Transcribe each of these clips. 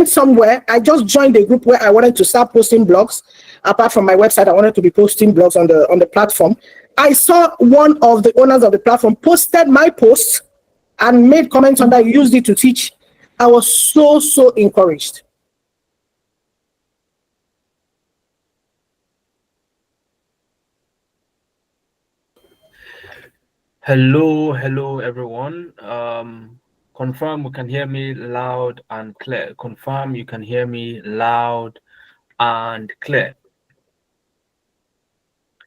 went somewhere. I just joined a group where I wanted to start posting blogs. Apart from my website, I wanted to be posting blogs on the platform. I saw one of the owners of the platform posted my posts and made comments on that, used it to teach. I was so encouraged. Hello everyone. Confirm you can hear me loud and clear. Confirm you can hear me loud and clear.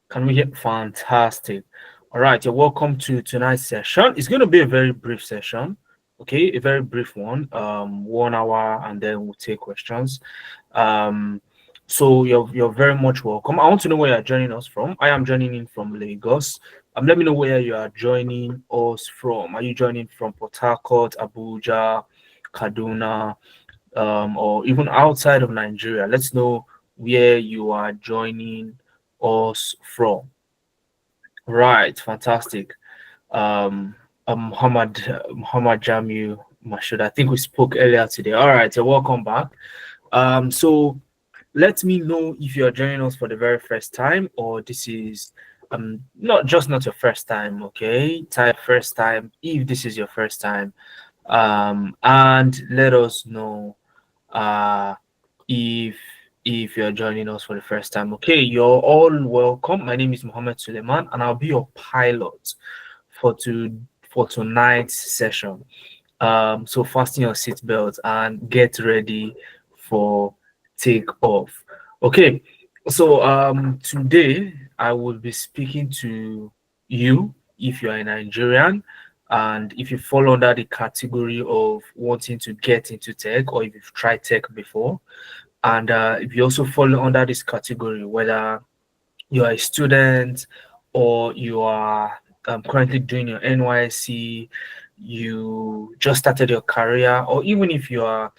Can we hear? Fantastic. All right, you're welcome to tonight's session. It's going to be a very brief session. Okay, a very brief one. 1 hour, and then we'll take questions. So you're very much welcome. I want to know where you're joining us from. I am joining in from Lagos. Let me know where you are joining us from. Are you joining from Port Harcourt, Abuja, Kaduna, or even outside of Nigeria? Let's know where you are joining us from. Right, fantastic. Muhammad Jamu Mashud. I think we spoke earlier today. All right, you're welcome back. So let me know if you're joining us for the very first time, or this is not your first time. Okay, type first time if this is your first time, and let us know if you're joining us for the first time. Okay, you're all welcome. My name is Mohammed Suleiman, and I'll be your pilot for tonight's session. So fasten your seatbelts and get ready for take off. Okay, so today I will be speaking to you if you are a Nigerian, and if you fall under the category of wanting to get into tech, or if you've tried tech before, and if you also fall under this category, whether you are a student or you are currently doing your NYC, you just started your career, or even if you are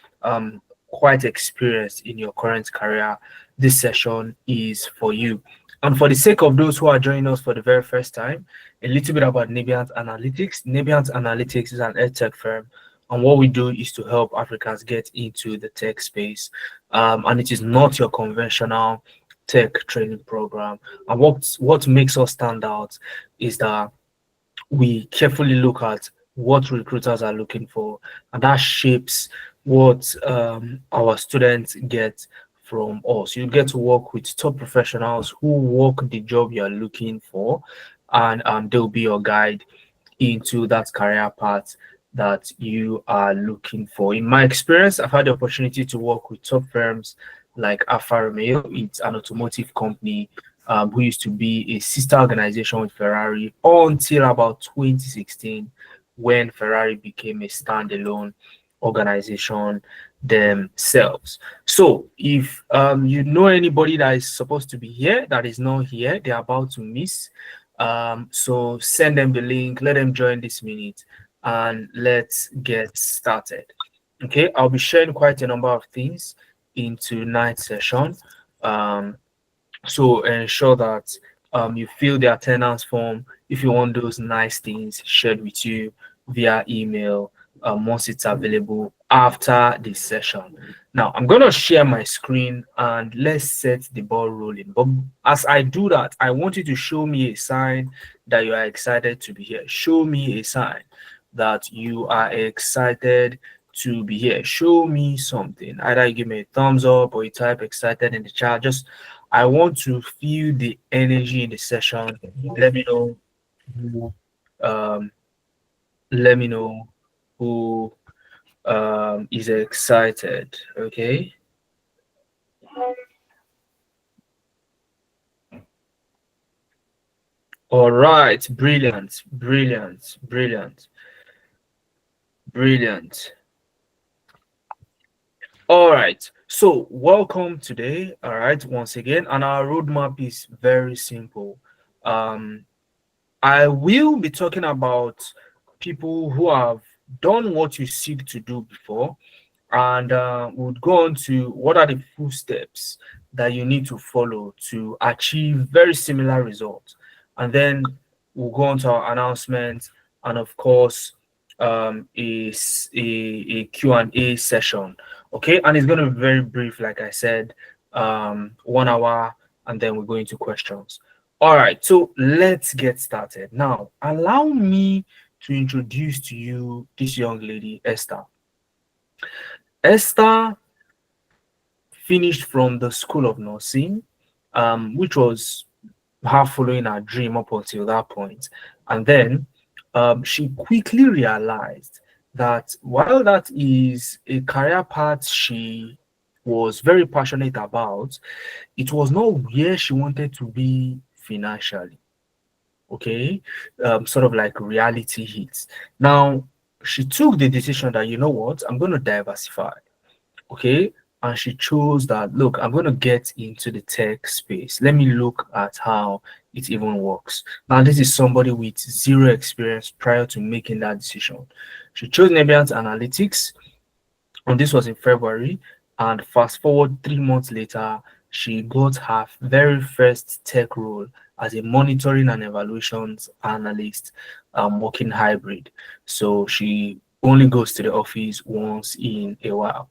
quite experienced in your current career, this session is for you. And for the sake of those who are joining us for the very first time, a little bit about Nebiant Analytics. Nebiant Analytics is an edtech firm, and what we do is to help Africans get into the tech space. And it is not your conventional tech training program. And what makes us stand out is that we carefully look at what recruiters are looking for, and that shapes what our students get from us. You get to work with top professionals who work the job you're looking for, and they'll be your guide into that career path that you are looking for. In my experience, I've had the opportunity to work with top firms like Alfa Romeo. It's an automotive company who used to be a sister organization with Ferrari until about 2016, when Ferrari became a standalone organization themselves. So if you know anybody that is supposed to be here that is not here, they're about to miss, so send them the link, let them join this minute, and let's get started. Okay, I'll be sharing quite a number of things in tonight's session, so ensure that you fill the attendance form if you want those nice things shared with you via email once it's available after this session. Now I'm going to share my screen and let's set the ball rolling. But as I do that, I want you to show me a sign that you are excited to be here. Show me a sign that you are excited to be here. Show me something. Either you give me a thumbs up or you type excited in the chat. Just I want to feel the energy in the session. Let me know who let me know who is excited. Okay. All right, brilliant. All right, so welcome today. All right, once again, and our roadmap is very simple. I will be talking about people who have done what you seek to do before, and we'll go on to what are the full steps that you need to follow to achieve very similar results. And then we'll go on to our announcement, and of course, a Q&A session. Okay, and it's going to be very brief, like I said, 1 hour, and then we're going to questions. All right, so let's get started. Now, allow me to introduce to you this young lady, Esther. Esther finished from the School of Nursing, which was her following her dream up until that point. And then she quickly realized that while that is a career path she was very passionate about, it was not where she wanted to be financially. Okay, sort of like reality hits. Now, she took the decision that, you know what, I'm going to diversify. Okay, and she chose that, look, I'm going to get into the tech space. Let me look at how it even works. Now, this is somebody with zero experience prior to making that decision. She chose Nebiant Analytics, and this was in February. And fast forward 3 months later, she got her very first tech role as a monitoring and evaluations analyst, working hybrid. So she only goes to the office once in a while.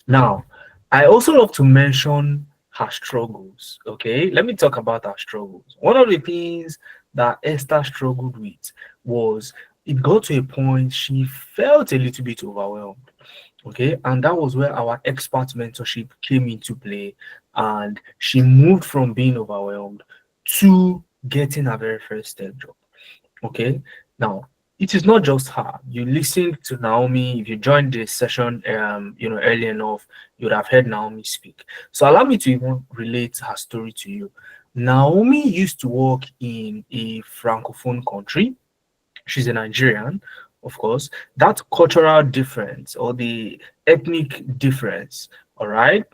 Now, I also love to mention her struggles. Okay, let me talk about her struggles. One of the things that Esther struggled with was it got to a point she felt a little bit overwhelmed. Okay, and that was where our expert mentorship came into play, and she moved from being overwhelmed to getting her very first tech job. Okay, now it is not just her. You listened to Naomi. If you joined the session, early enough, you would have heard Naomi speak. So allow me to even relate her story to you. Naomi used to work in a francophone country. She's a Nigerian, of course. That cultural difference or the ethnic difference, all right,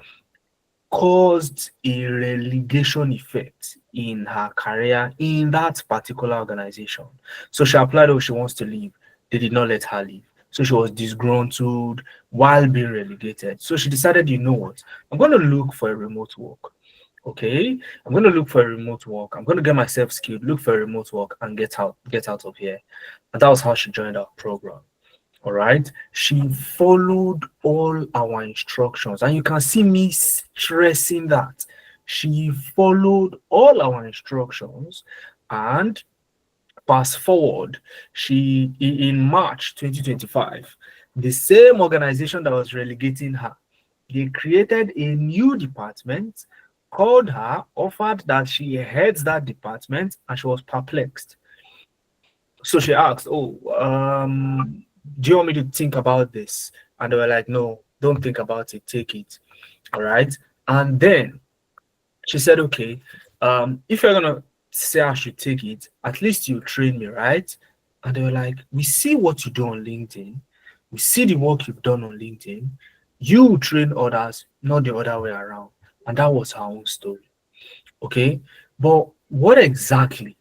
caused a relegation effect in her career in that particular organization. So she applied, oh, she wants to leave. They did not let her leave. So she was disgruntled while being relegated. So she decided, you know what, I'm going to look for a remote work. Okay, I'm going to look for a remote work. I'm going to get myself skilled, look for a remote work, and get out of here. And that was how she joined our program. All right, she followed all our instructions, and you can see me stressing that she followed all our instructions. And fast forward, she in March 2025, the same organization that was relegating her, they created a new department, called her, offered that she heads that department, and she was perplexed. So she asked, oh, do you want me to think about this? And they were like, no, don't think about it, take it. All right. And then she said, okay, if you're gonna say I should take it, at least you train me, right? And they were like, we see what you do on LinkedIn, we see the work you've done on LinkedIn, you train others, not the other way around. And that was her own story. Okay, but what exactly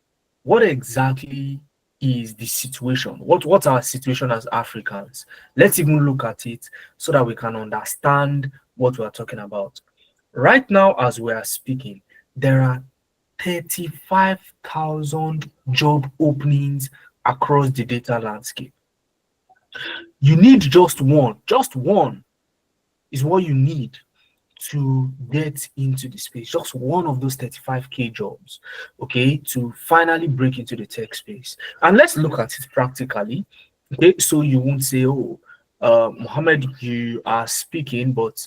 is the situation? What's our situation as Africans? Let's even look at it so that we can understand what we are talking about. Right now, as we are speaking, there are 35,000 job openings across the data landscape. You need just one is what you need to get into the space, just one of those 35K jobs, okay, to finally break into the tech space. And let's look at it practically, okay, so you won't say, oh, Mohammed, you are speaking, but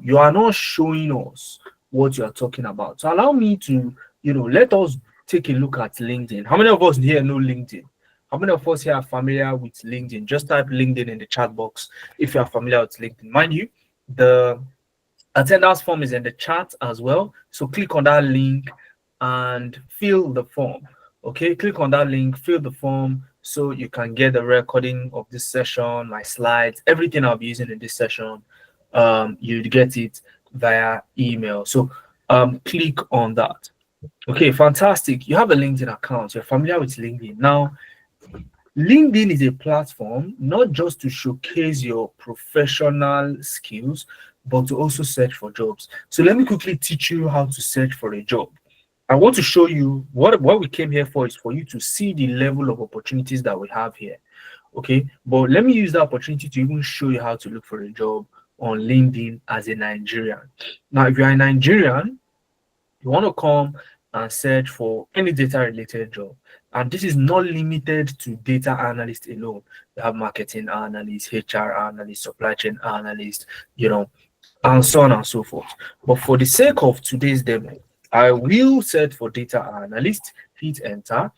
you are not showing us what you are talking about. So allow me to, let us take a look at LinkedIn. How many of us here know LinkedIn? How many of us here are familiar with LinkedIn? Just type LinkedIn in the chat box if you are familiar with LinkedIn. Mind you, the attendance form is in the chat as well. So click on that link and fill the form. Okay, click on that link, fill the form so you can get the recording of this session, my slides, everything I'll be using in this session. You'd get it via email. So click on that. Okay, fantastic. You have a LinkedIn account. You're familiar with LinkedIn. Now, LinkedIn is a platform not just to showcase your professional skills, but to also search for jobs. So let me quickly teach you how to search for a job. I want to show you what we came here for is for you to see the level of opportunities that we have here. Okay, but let me use the opportunity to even show you how to look for a job on LinkedIn as a Nigerian. Now, if you're a Nigerian, you want to come and search for any data related job, and this is not limited to data analyst alone. You have marketing analyst, HR analyst, supply chain analyst, and so on and so forth. But for the sake of today's demo, I will search for data analyst, hit enter,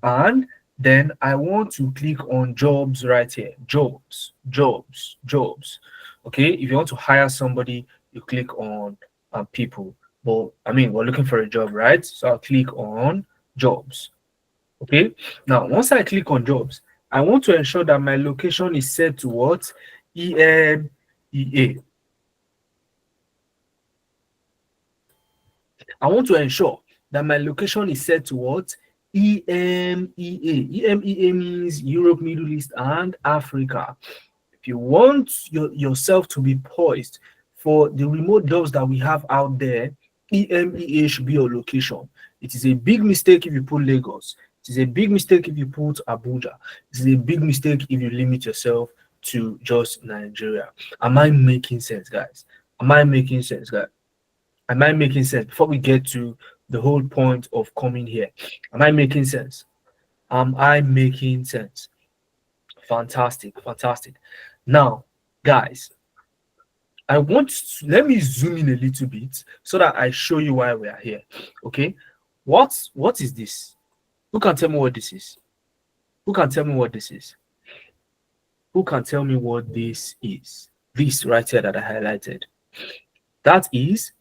and then I want to click on jobs right here. Jobs, jobs, jobs. Okay, if you want to hire somebody, you click on people. Well, I mean, we're looking for a job, right? So I'll click on jobs. Okay, now once I click on jobs, I want to ensure that my location is set to what? EMEA. I want to ensure that my location is set to what? EMEA. EMEA means Europe, Middle East, and Africa. If you want yourself to be poised for the remote jobs that we have out there, EMEA should be your location. It is a big mistake if you put Lagos. It is a big mistake if you put Abuja. It is a big mistake if you limit yourself to just Nigeria. Am I making sense, guys? Am I making sense, guys? Am I making sense? Before we get to the whole point of coming here, am I making sense? Am I making sense? Fantastic, fantastic. Now, guys, let me zoom in a little bit so that I show you why we are here. Okay, what is this? Who can tell me what this is? Who can tell me what this is? Who can tell me what this is? This right here that I highlighted. That is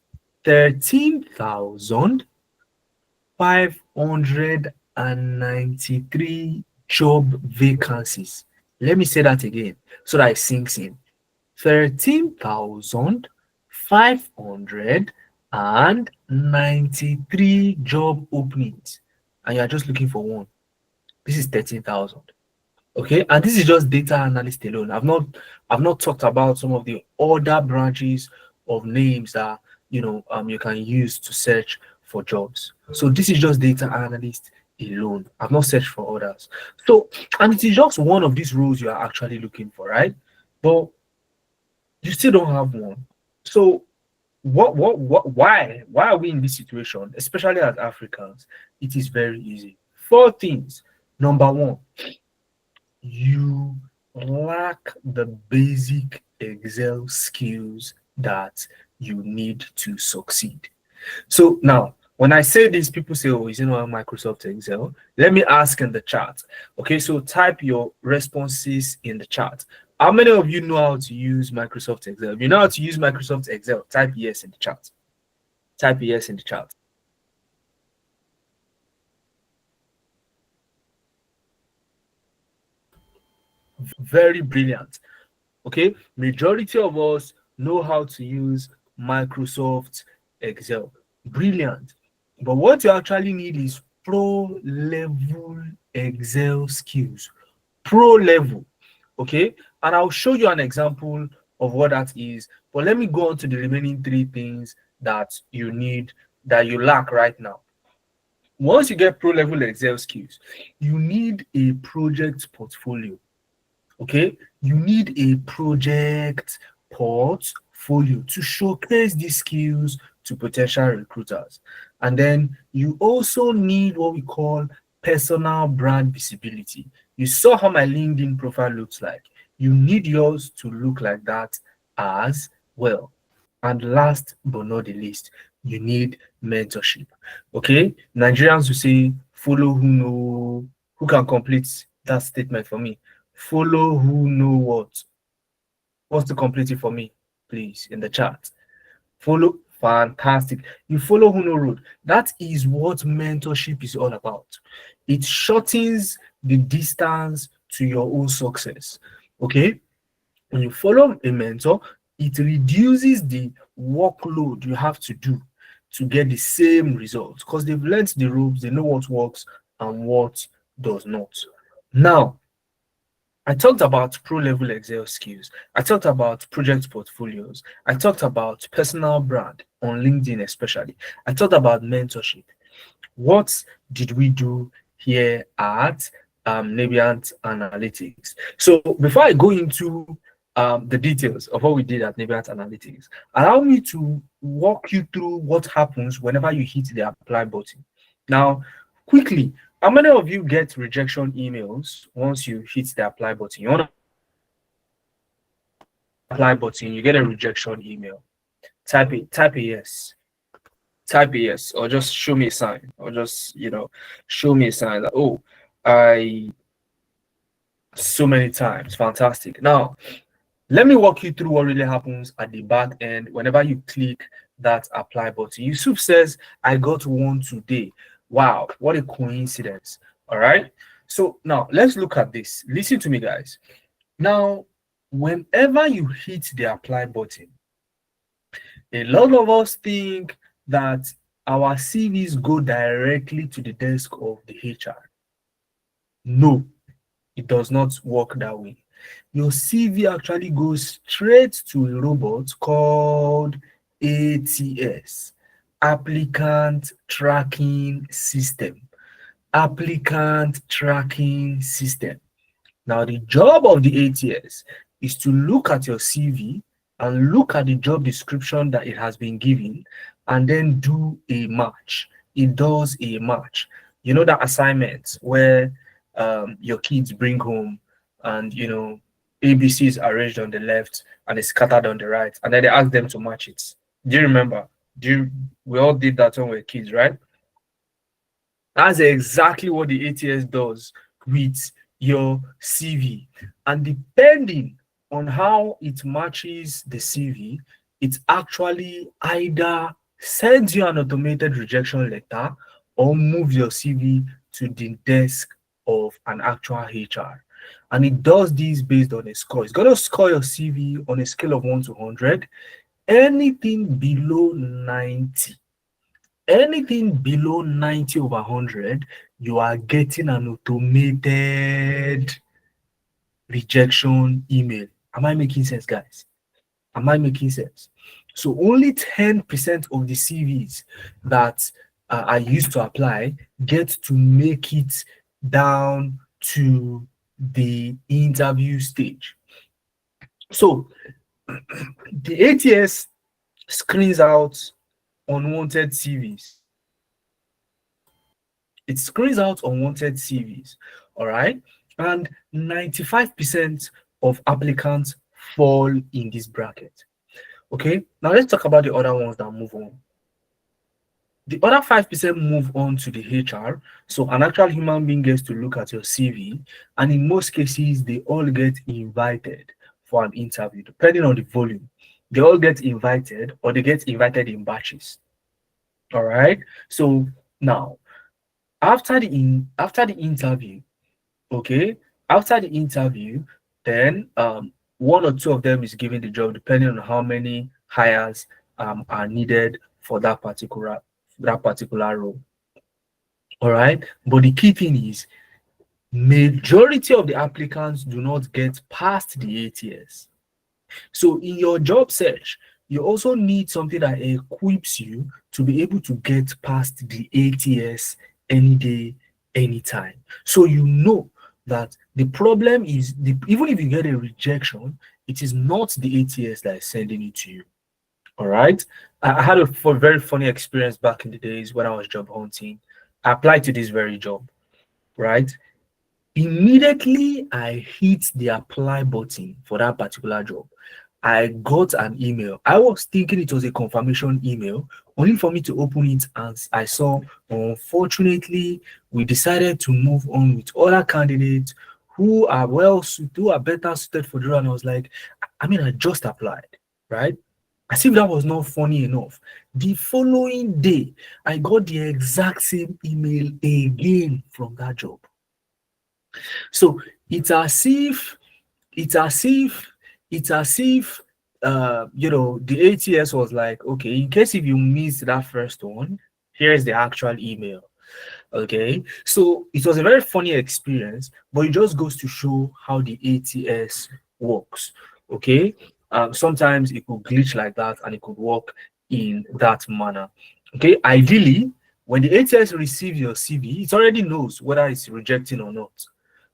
13,593 job vacancies. Let me say that again so that it sinks in. 13,593 job openings, and you are just looking for one. This is 13,000. Okay, and this is just data analyst alone. I've not talked about some of the other branches of names that you can use to search for jobs. So this is just data analyst alone. I've not searched for others. So, and it is just one of these roles you are actually looking for, right? But you still don't have one. So why are we in this situation, especially as Africans? It is very easy. 4 things. Number 1, you lack the basic Excel skills that you need to succeed. So now, when I say this, people say, oh, is it not Microsoft Excel? Let me ask in the chat. Okay, so type your responses in the chat. How many of you know how to use Microsoft Excel? If you know how to use Microsoft Excel, type yes in the chat. Type yes in the chat. Very brilliant. Okay, majority of us know how to use Microsoft Excel. Brilliant. But what you actually need is pro level Excel skills. Pro level. Okay, and I'll show you an example of what that is. But let me go on to the remaining 3 things that you need, that you lack right now. Once you get pro level Excel skills, you need a project portfolio. Okay, you need a project portfolio to showcase these skills to potential recruiters. And then you also need what we call personal brand visibility. You saw how my LinkedIn profile looks like. You need yours to look like that as well. And last but not the least, you need mentorship. Okay, Nigerians will say, follow who know. Who can complete that statement for me? Follow who know what. What's to complete it for me, please, in the chat? Follow. Fantastic. You follow who know road. That is what mentorship is all about. It shortens the distance to your own success. Okay, when you follow a mentor, it reduces the workload you have to do to get the same results, because they've learned the ropes, they know what works and what does not. Now, I talked about pro level Excel skills. I talked about project portfolios. I talked about personal brand on LinkedIn, especially. I talked about mentorship. What did we do here at Navient Analytics. So before I go into the details of what we did at Navient Analytics, allow me to walk you through what happens whenever you hit the apply button. Now, quickly, how many of you get rejection emails once you hit the apply button? You want to apply button, you get a rejection email. Type a yes. Type a yes, or just show me a sign, or just show me a sign that, oh, I so many times. Fantastic. Now, let me walk you through what really happens at the back end whenever you click that apply button. Yusuf says, I got one today. Wow, what a coincidence. All right. So now let's look at this. Listen to me, guys. Now, whenever you hit the apply button, a lot of us think that our CVs go directly to the desk of the HR. No, it does not work that way. Your CV actually goes straight to a robot called ATS, Applicant Tracking System. Applicant Tracking System. Now, the job of the ATS is to look at your CV and look at the job description that it has been given and then do a match. It does a match. You know that assignment where your kids bring home and ABC is arranged on the left and it's scattered on the right, and then they ask them to match it. Do you remember? We all did that when we were kids, right? That's exactly what the ATS does with your CV. And depending on how it matches the CV, it actually either sends you an automated rejection letter or moves your CV to the desk of an actual HR. And it does this based on a score. It's going to score your CV on a scale of 1 to 100. Anything below 90, anything below 90 over 100, you are getting an automated rejection email. Am I making sense, guys? Am I making sense? So only 10% of the CVs that are used to apply get to make it down to the interview stage. So the ATS screens out unwanted CVs. It screens out unwanted CVs, all right? And 95% of applicants fall in this bracket. Okay, now let's talk about the other ones that move on. The other 5% move on to the HR. So an actual human being gets to look at your CV, and in most cases, they all get invited for an interview, depending on the volume. They all get invited, or they get invited in batches. All right. So now, after the interview, okay, after the interview, then one or two of them is given the job, depending on how many hires are needed for that particular role. All right, but the key thing is majority of the applicants do not get past the ATS. So in your job search, you also need something that equips you to be able to get past the ATS any day, anytime. So you know that the problem is, even if you get a rejection, it is not the ATS that is sending it to you. All right. I had a very funny experience back in the days when I was job hunting. I applied to this very job, right? Immediately I hit the apply button for that particular job, I got an email. I was thinking it was a confirmation email, only for me to open it and I saw, unfortunately, we decided to move on with other candidates who are who are better suited for the role. And I was like, I mean, I just applied, right? As if that was not funny enough. The following day, I got the exact same email again from that job. So it's as if the ATS was like, okay, in case if you missed that first one, here's the actual email. Okay, so it was a very funny experience, but it just goes to show how the ATS works. Okay, sometimes it could glitch like that and it could work in that manner. Okay, ideally, when the ATS receives your CV, it already knows whether it's rejecting or not.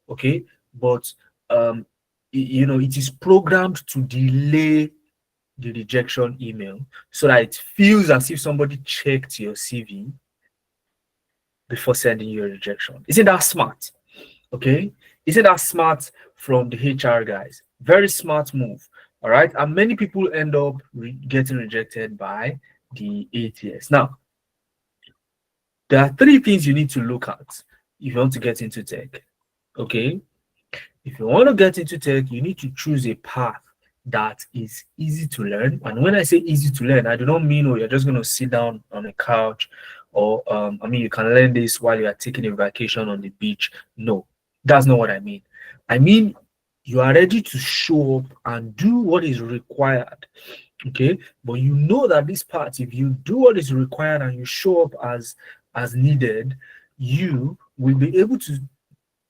okay? But it is programmed to delay the rejection email so that it feels as if somebody checked your CV before sending you a rejection. Isn't that smart? Okay, isn't that smart from the HR guys? Very smart move. All right, and many people end up getting rejected by the ATS. Now, there are three things you need to look at if you want to get into tech. Okay, if you want to get into tech, you need to choose a path that is easy to learn. And when I say easy to learn, I do not mean, oh, you're just going to sit down on a couch, or I mean, you can learn this while you are taking a vacation on the beach. No, that's not what I mean. I mean, you are ready to show up and do what is required. Okay, but you know that this part, if you do what is required and you show up as needed, you will be able to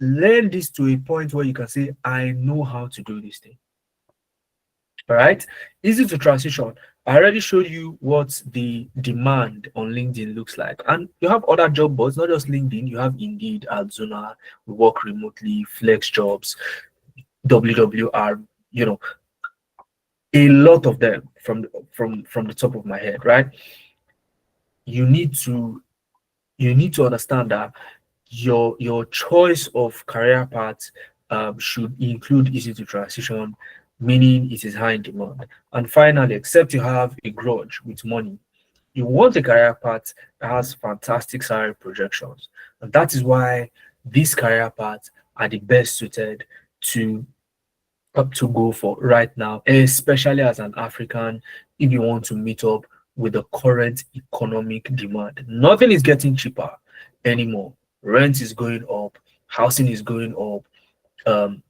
learn this to a point where you can say, I know how to do this thing. All right, easy to transition. I already showed you what the demand on LinkedIn looks like, and you have other job boards, not just LinkedIn. You have Indeed, Adzuna, Work Remotely, Flex Jobs, WWR. A lot of them from the top of my head, right? You need to understand that your choice of career path should include easy to transition, meaning it is high in demand. And finally, except you have a grudge with money, you want a career path that has fantastic salary projections. And that is why these career paths are the best suited to go for right now, especially as an African, if you want to meet up with the current economic demand. Nothing is getting cheaper anymore. Rent is going up, housing is going up, um,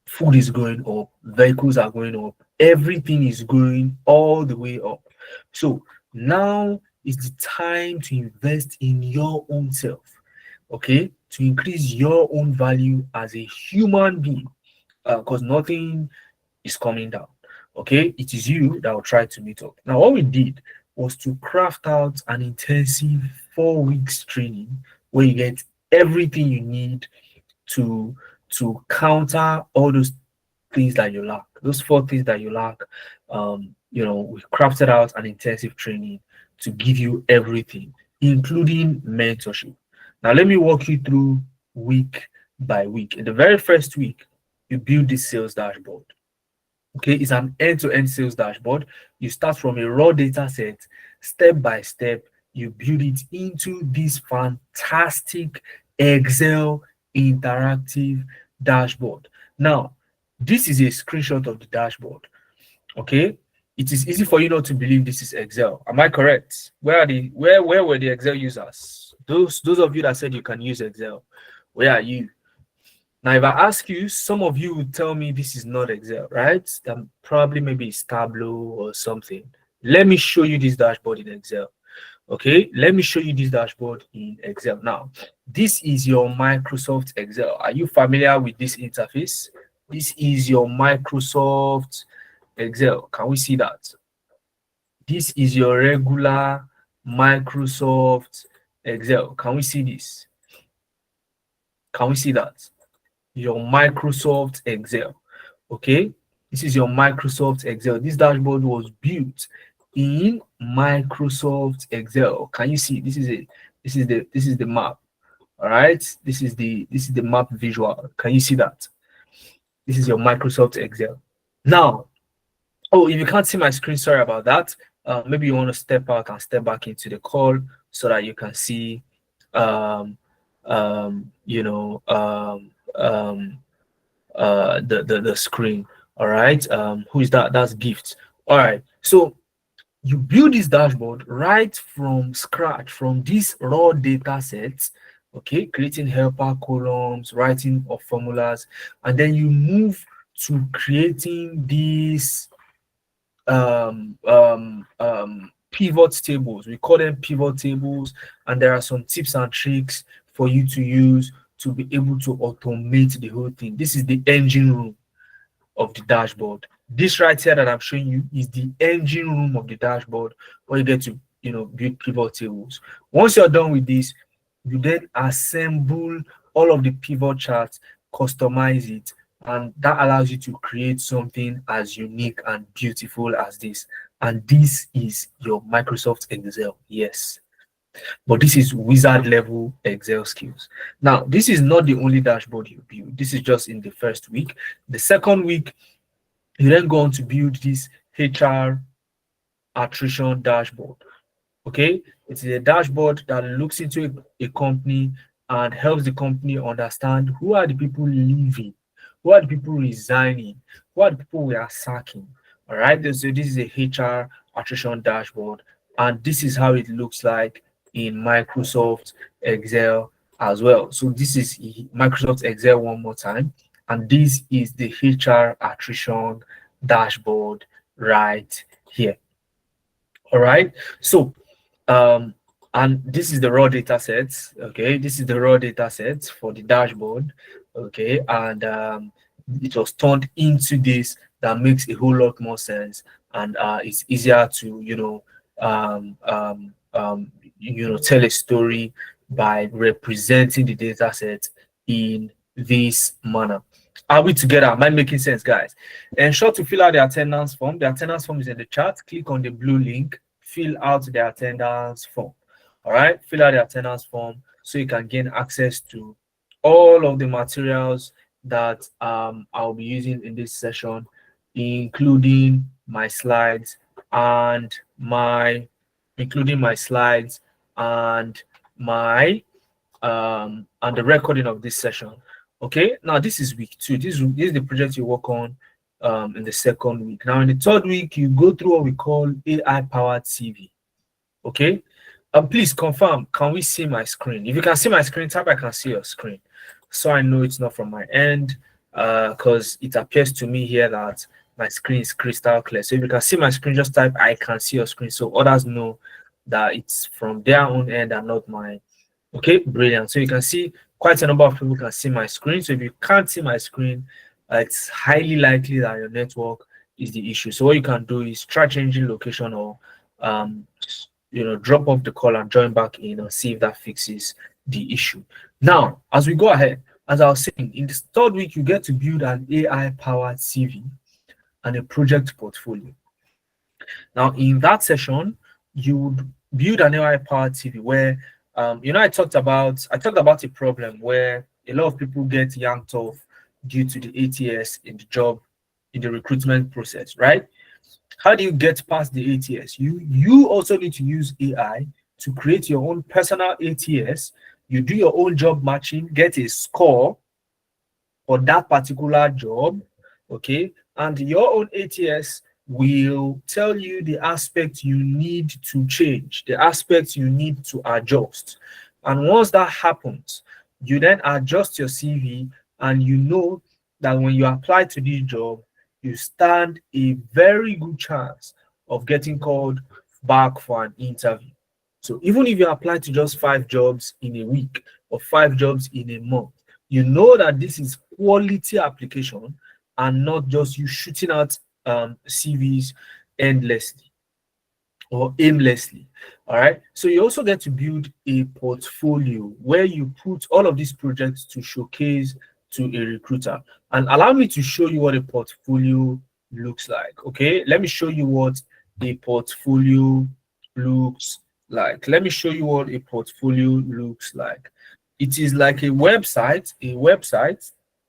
food is going up, vehicles are going up, everything is going all the way up. So now is the time to invest in your own self, okay? To increase your own value as a human being, because nothing is coming down. Okay, it is you that will try to meet up. Now, what we did was to craft out an intensive 4 weeks training where you get everything you need to counter all those things that you lack. Those four things that you lack. We crafted out an intensive training to give you everything, including mentorship. Now, let me walk you through week by week. In the very first week, you build this sales dashboard. Okay, it's an end-to-end sales dashboard. You start from a raw data set, step by step, you build it into this fantastic Excel interactive dashboard. Now, this is a screenshot of the dashboard. Okay, it is easy for you not to believe this is Excel. Am I correct? Where were the Excel users? Those of you that said you can use Excel, where are you? Now, if I ask you, some of you would tell me this is not Excel, right? Probably maybe it's Tableau or something. Let me show you this dashboard in Excel. Okay, let me show you this dashboard in Excel. Now, this is your Microsoft Excel. Are you familiar with this interface? This is your Microsoft Excel. Can we see that? This is your regular Microsoft Excel. Can we see this? Can we see that? Your Microsoft Excel. Okay, this is your Microsoft Excel. This dashboard was built in Microsoft Excel. Can you see? This is the map. All right, this is the map visual. Can you see that? This is your Microsoft Excel. Now, oh, if you can't see my screen, sorry about that. Maybe you want to step out and step back into the call so that you can see the screen. All right, who is that? That's Gift. All right, so you build this dashboard right from scratch from these raw data sets. Okay, creating helper columns, writing of formulas, and then you move to creating these pivot tables. We call them pivot tables, and there are some tips and tricks for you to use to be able to automate the whole thing. This is the engine room of the dashboard. This right here that I'm showing you is the engine room of the dashboard where you get to build pivot tables. Once you're done with this, you then assemble all of the pivot charts customize it, and that allows you to create something as unique and beautiful as this. And this is your Microsoft Excel. Yes, but this is wizard level Excel skills. Now, this is not the only dashboard you build. This is just in the first week. The second week, you then go on to build this HR attrition dashboard. Okay, it's a dashboard that looks into a company and helps the company understand who are the people leaving, who are the people resigning, who are the people we are sacking. All right, so this is a HR attrition dashboard, and this is how it looks like in Microsoft Excel as well. So this is Microsoft Excel one more time, and this is the HR attrition dashboard right here. All right, so and this is the raw data sets. Okay, this is the raw data sets for the dashboard. Okay, and it was turned into this that makes a whole lot more sense, and it's easier to tell a story by representing the data set in this manner. Are we together? Am I making sense, guys? Ensure to fill out the attendance form. The attendance form is in the chat. Click on the blue link, fill out the attendance form. All right, fill out the attendance form so you can gain access to all of the materials that I'll be using in this session, including my slides and my and the recording of this session. Okay, now this is week 2. This is the project you work on in the second week. Now in the third week, you go through what we call AI powered CV. Okay, please confirm, can we see my screen? If you can see my screen, type I can see your screen, so I know it's not from my end, because it appears to me here that my screen is crystal clear. So if you can see my screen, just type I can see your screen so others know that it's from their own end and not mine. Okay, brilliant. So you can see quite a number of people can see my screen. So if you can't see my screen, it's highly likely that your network is the issue. So what you can do is try changing location, or drop off the call and join back in and see if that fixes the issue. Now, as we go ahead, as I was saying, in this third week, you get to build an AI-powered CV and a project portfolio. Now, in that session, you would build an AI-powered CV where, I talked about a problem where a lot of people get yanked off due to the ATS in the recruitment process, right? How do you get past the ATS? You also need to use AI to create your own personal ATS. You do your own job matching, get a score for that particular job, okay? And your own ATS will tell you the aspects you need to change, the aspects you need to adjust. And once that happens, you then adjust your CV, and you know that when you apply to this job, you stand a very good chance of getting called back for an interview. So even if you apply to just 5 jobs in a week or 5 jobs in a month, you know that this is quality application and not just you shooting out CVs endlessly or aimlessly. All right, so you also get to build a portfolio where you put all of these projects to showcase to a recruiter. And allow me to show you what a portfolio looks like. Okay, let me show you what a portfolio looks like. Let me show you what a portfolio looks like. It is like a website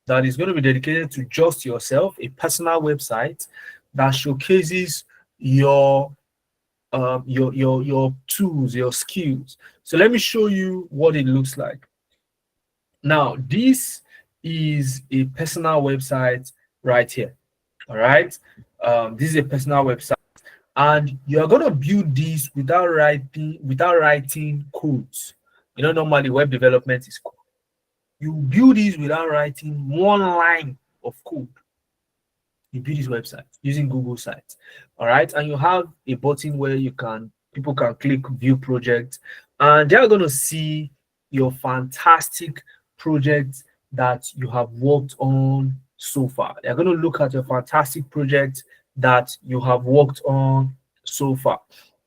that is going to be dedicated to just yourself, a personal website that showcases your tools, your skills. So let me show you what it looks like. Now, this is a personal website right here. All right, this is a personal website, and you're going to build this without writing codes. Normally web development is code. You build this without writing one line of code. You build this website using Google Sites. All right, and you have a button where people can click view project, and they're going to see your fantastic projects that you have worked on so far. They're going to look at your fantastic project that you have worked on so far.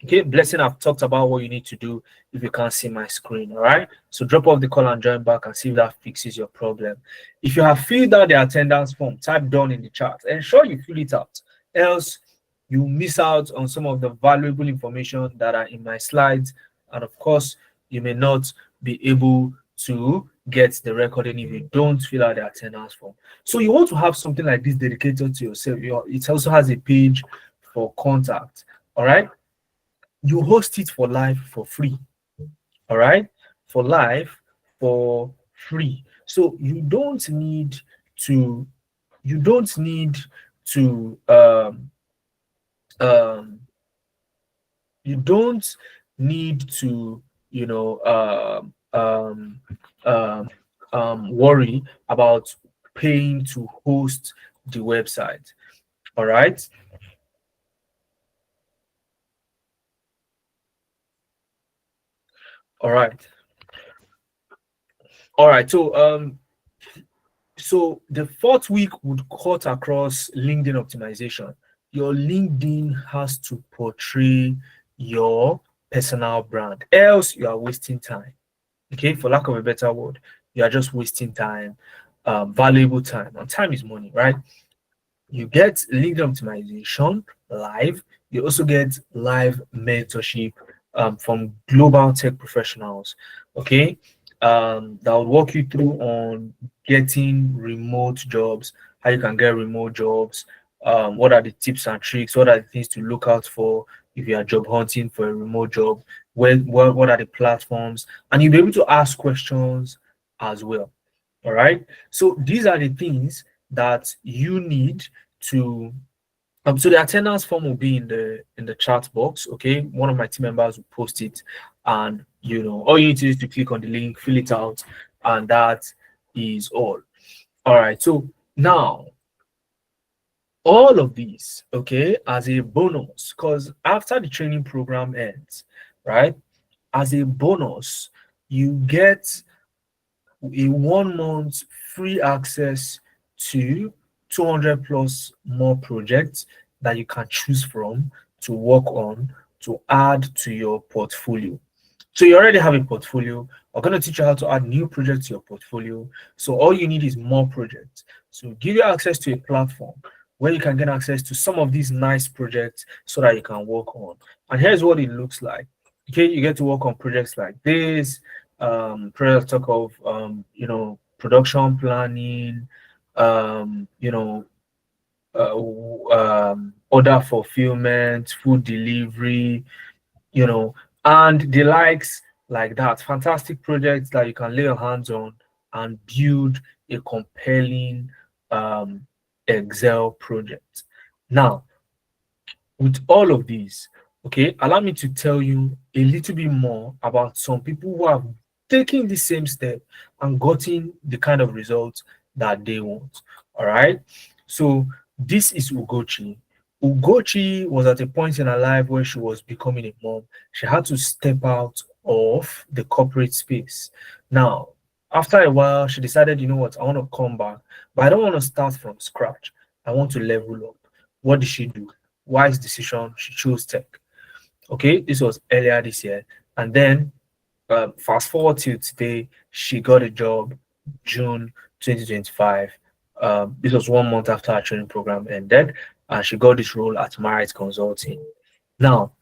Okay, Blessing, I've talked about what you need to do if you can't see my screen. All right, so drop off the call and join back and see if that fixes your problem. If you have filled out the attendance form, type down in the chat. Ensure you fill it out, else you miss out on some of the valuable information that are in my slides, and of course, you may not be able to get the recording if you don't fill out the attendance form. So you want to have something like this dedicated to yourself. It also has a page for contact. All right, you host it for life for free. All right, for life for free. So to you don't need to um you don't need to you know worry about paying to host the website. All right, all right, all right. So the fourth week would cut across LinkedIn optimization. Your LinkedIn has to portray your personal brand, else you are wasting time. Okay, for lack of a better word, you are just wasting time, valuable time, and time is money, right? You get LinkedIn optimization live. You also get live mentorship from global tech professionals. Okay, that will walk you through on getting remote jobs, how you can get remote jobs, what are the tips and tricks, what are the things to look out for if you are job hunting for a remote job, what are the platforms, and you'll be able to ask questions as well. All right. So these are the things that you need to so the attendance form will be in the chat box. Okay, one of my team members will post it, and all you need to do is to click on the link, fill it out, and that is all. All right, so now all of these, okay, as a bonus, because after the training program ends, right, as a bonus, you get a 1 month free access to 200 plus more projects that you can choose from to work on to add to your portfolio. So you already have a portfolio. We're going to teach you how to add new projects to your portfolio. So all you need is more projects. So give you access to a platform where you can get access to some of these nice projects so that you can work on. And here's what it looks like. Okay, you get to work on projects like this, projects talk of production planning, um, you know, order fulfillment, food delivery, and the likes like that. Fantastic projects that you can lay your hands on and build a compelling um, Excel project. Now, with all of these, okay, allow me to tell you a little bit more about some people who have taken the same step and gotten the kind of results that they want. All right. So this is Ugochi. Ugochi was at a point in her life where she was becoming a mom. She had to step out of the corporate space. Now, after a while, she decided, you know what, I want to come back, but I don't want to start from scratch. I want to level up. What did she do? Wise decision. She chose tech. Okay, this was earlier this year, and then fast forward to today, she got a job June 2025. This was 1 month after her training program ended, and she got this role at Merit Consulting. Now,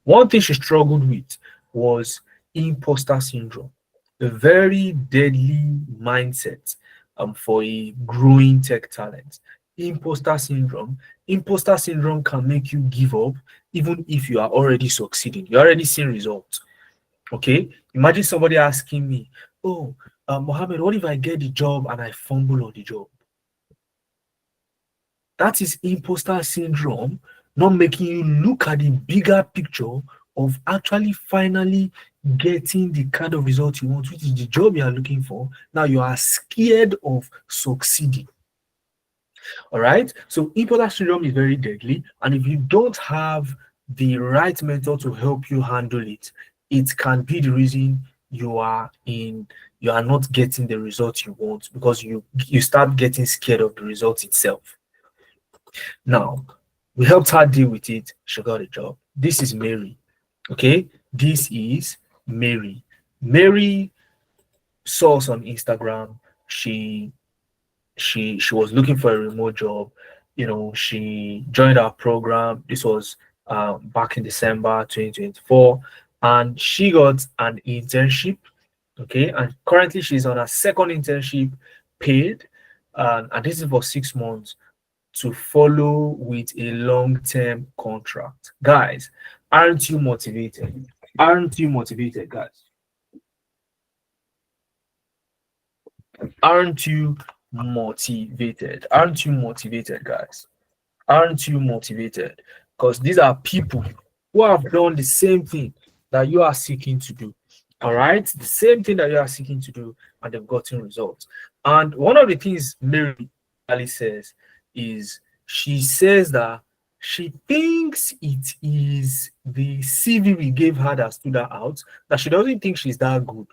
one thing she struggled with was imposter syndrome, a very deadly mindset for a growing tech talent. Imposter syndrome can make you give up even if you are already succeeding. You're already seeing results. Okay, imagine somebody asking me, "Oh, Mohammed, what if I get the job and I fumble on the job?" That is imposter syndrome, not making you look at the bigger picture of actually finally getting the kind of result you want, which is the job you are looking for. Now you are scared of succeeding. All right. So imposter syndrome is very deadly. And if you don't have the right mentor to help you handle it, it can be the reason you are not getting the result you want because you start getting scared of the result itself. Now, we helped her deal with it. She got a job. This is Mary. Okay, this is Mary. Mary saw us on Instagram. She was looking for a remote job. She joined our program. This was back in December 2024, and she got an internship. Okay, and currently she's on her second internship, paid, and this is for 6 months to follow with a long-term contract. Guys, aren't you motivated? Aren't you motivated, guys? Aren't you motivated? Aren't you motivated, guys? Aren't you motivated? Because these are people who have done the same thing that you are seeking to do. All right, the same thing that you are seeking to do, and they've gotten results. And one of the things Mary Ali says is she says that she thinks it is the CV we gave her that stood her out, that she doesn't think she's that good.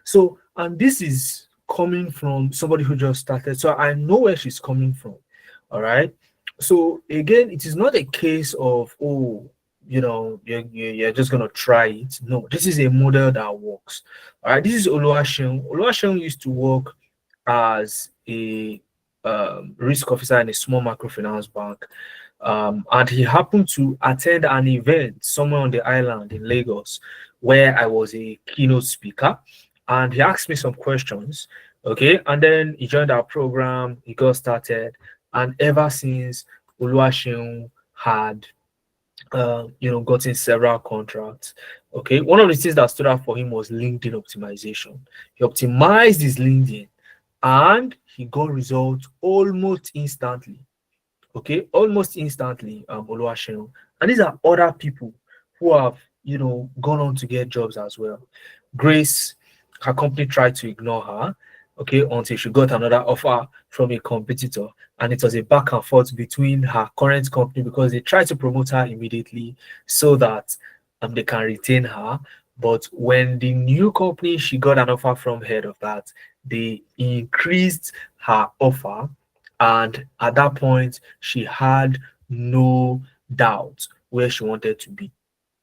So, and this is coming from somebody who just started. So I know where she's coming from. All right. So again, it is not a case of, oh, you're just gonna try it. No, this is a model that works. All right. This is Oluwaseun. Oluwaseun used to work as a risk officer in a small microfinance bank. And he happened to attend an event somewhere on the island in Lagos where I was a keynote speaker, and he asked me some questions. Okay, and then he joined our program, he got started, and ever since, Oluwaseun had gotten several contracts. Okay, one of the things that stood out for him was LinkedIn optimization. He optimized his LinkedIn and he got results almost instantly. Okay, almost instantly, Oluwaseun. And these are other people who have, gone on to get jobs as well. Grace, her company tried to ignore her, okay, until she got another offer from a competitor. And it was a back and forth between her current company because they tried to promote her immediately so that they can retain her. But when the new company she got an offer from head of that, they increased her offer, and at that point she had no doubt where she wanted to be.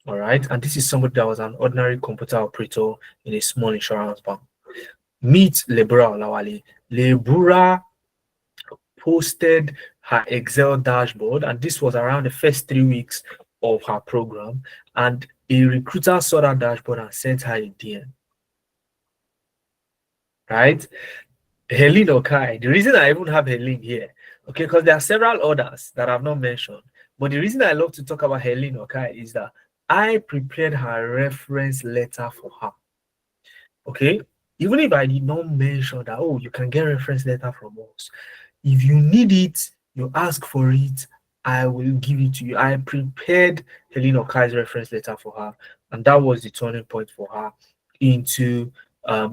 All right, and this is somebody that was an ordinary computer operator in a small insurance bank. Meet Lebura Olawale. Lebura posted her Excel dashboard, and this was around the first 3 weeks of her program, and a recruiter saw that dashboard and sent her a DM. Right, Helene Okai. The reason I even have Helene here, okay, because there are several others that I've not mentioned, but the reason I love to talk about Helene Okai is that I prepared her reference letter for her. Okay, even if I did not mention that, oh, you can get reference letter from us. If you need it, you ask for it, I will give it to you. I prepared Helene Okai's reference letter for her, and that was the turning point for her into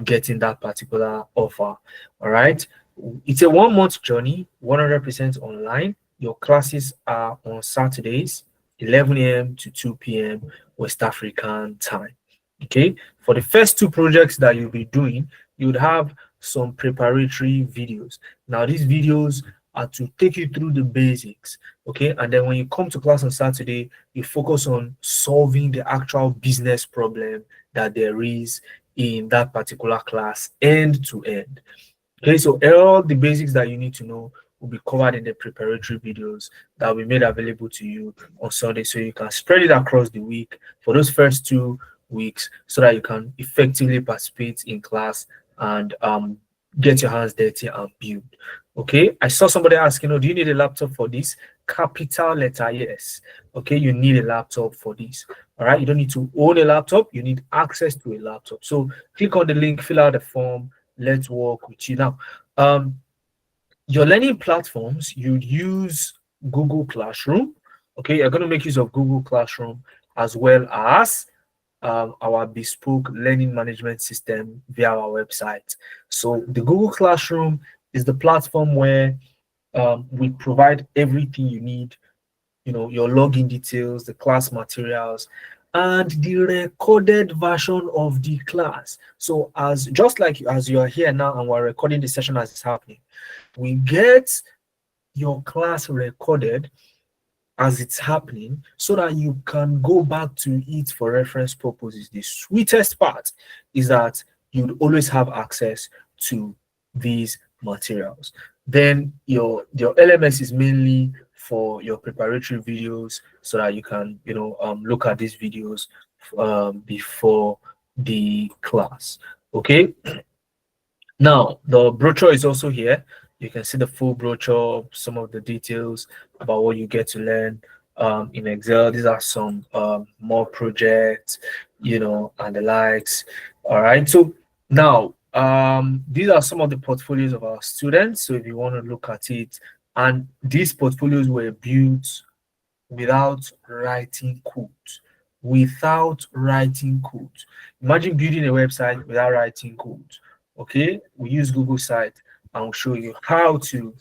getting that particular offer. All right. It's a 1 month journey, 100% online. Your classes are on Saturdays, 11 a.m. to 2 p.m. West African time. Okay. For the first two projects that you'll be doing, you would have some preparatory videos. Now, these videos are to take you through the basics. Okay. And then when you come to class on Saturday, you focus on solving the actual business problem that there is in that particular class end to end. Okay, so all the basics that you need to know will be covered in the preparatory videos that will be made available to you on Sunday, so you can spread it across the week for those first 2 weeks so that you can effectively participate in class and get your hands dirty and build. Okay, I saw somebody asking, do you need a laptop for this? Capital letter yes. Okay, you need a laptop for this. All right, you don't need to own a laptop, you need access to a laptop. So click on the link, fill out the form, let's work with you. Now, your learning platforms, you use Google Classroom. Okay, you're going to make use of Google Classroom as well as our bespoke learning management system via our website. So the Google Classroom is the platform where we provide everything you need, your login details, the class materials, and the recorded version of the class. So just like as you are here now and we're recording the session as it's happening, we get your class recorded as it's happening so that you can go back to it for reference purposes. The sweetest part is that you'd always have access to these materials. Then your LMS is mainly for your preparatory videos so that you can look at these videos before the class. Okay, now, the brochure is also here. You can see the full brochure, some of the details about what you get to learn in Excel. These are some more projects, and the likes. All right. So now, these are some of the portfolios of our students. So if you want to look at it, and these portfolios were built without writing code. Without writing code. Imagine building a website without writing code. Okay, we use Google Site and we'll show you how to,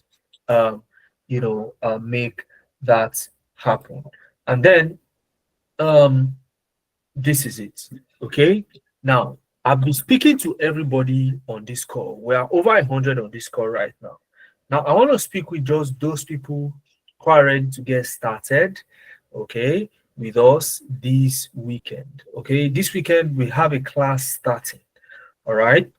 make that happen. And then this is it. Okay, now I've been speaking to everybody on this call. We are over 100 on this call right now. Now I want to speak with just those people who are ready to get started, okay, with us this weekend. Okay, this weekend we have a class starting. All right,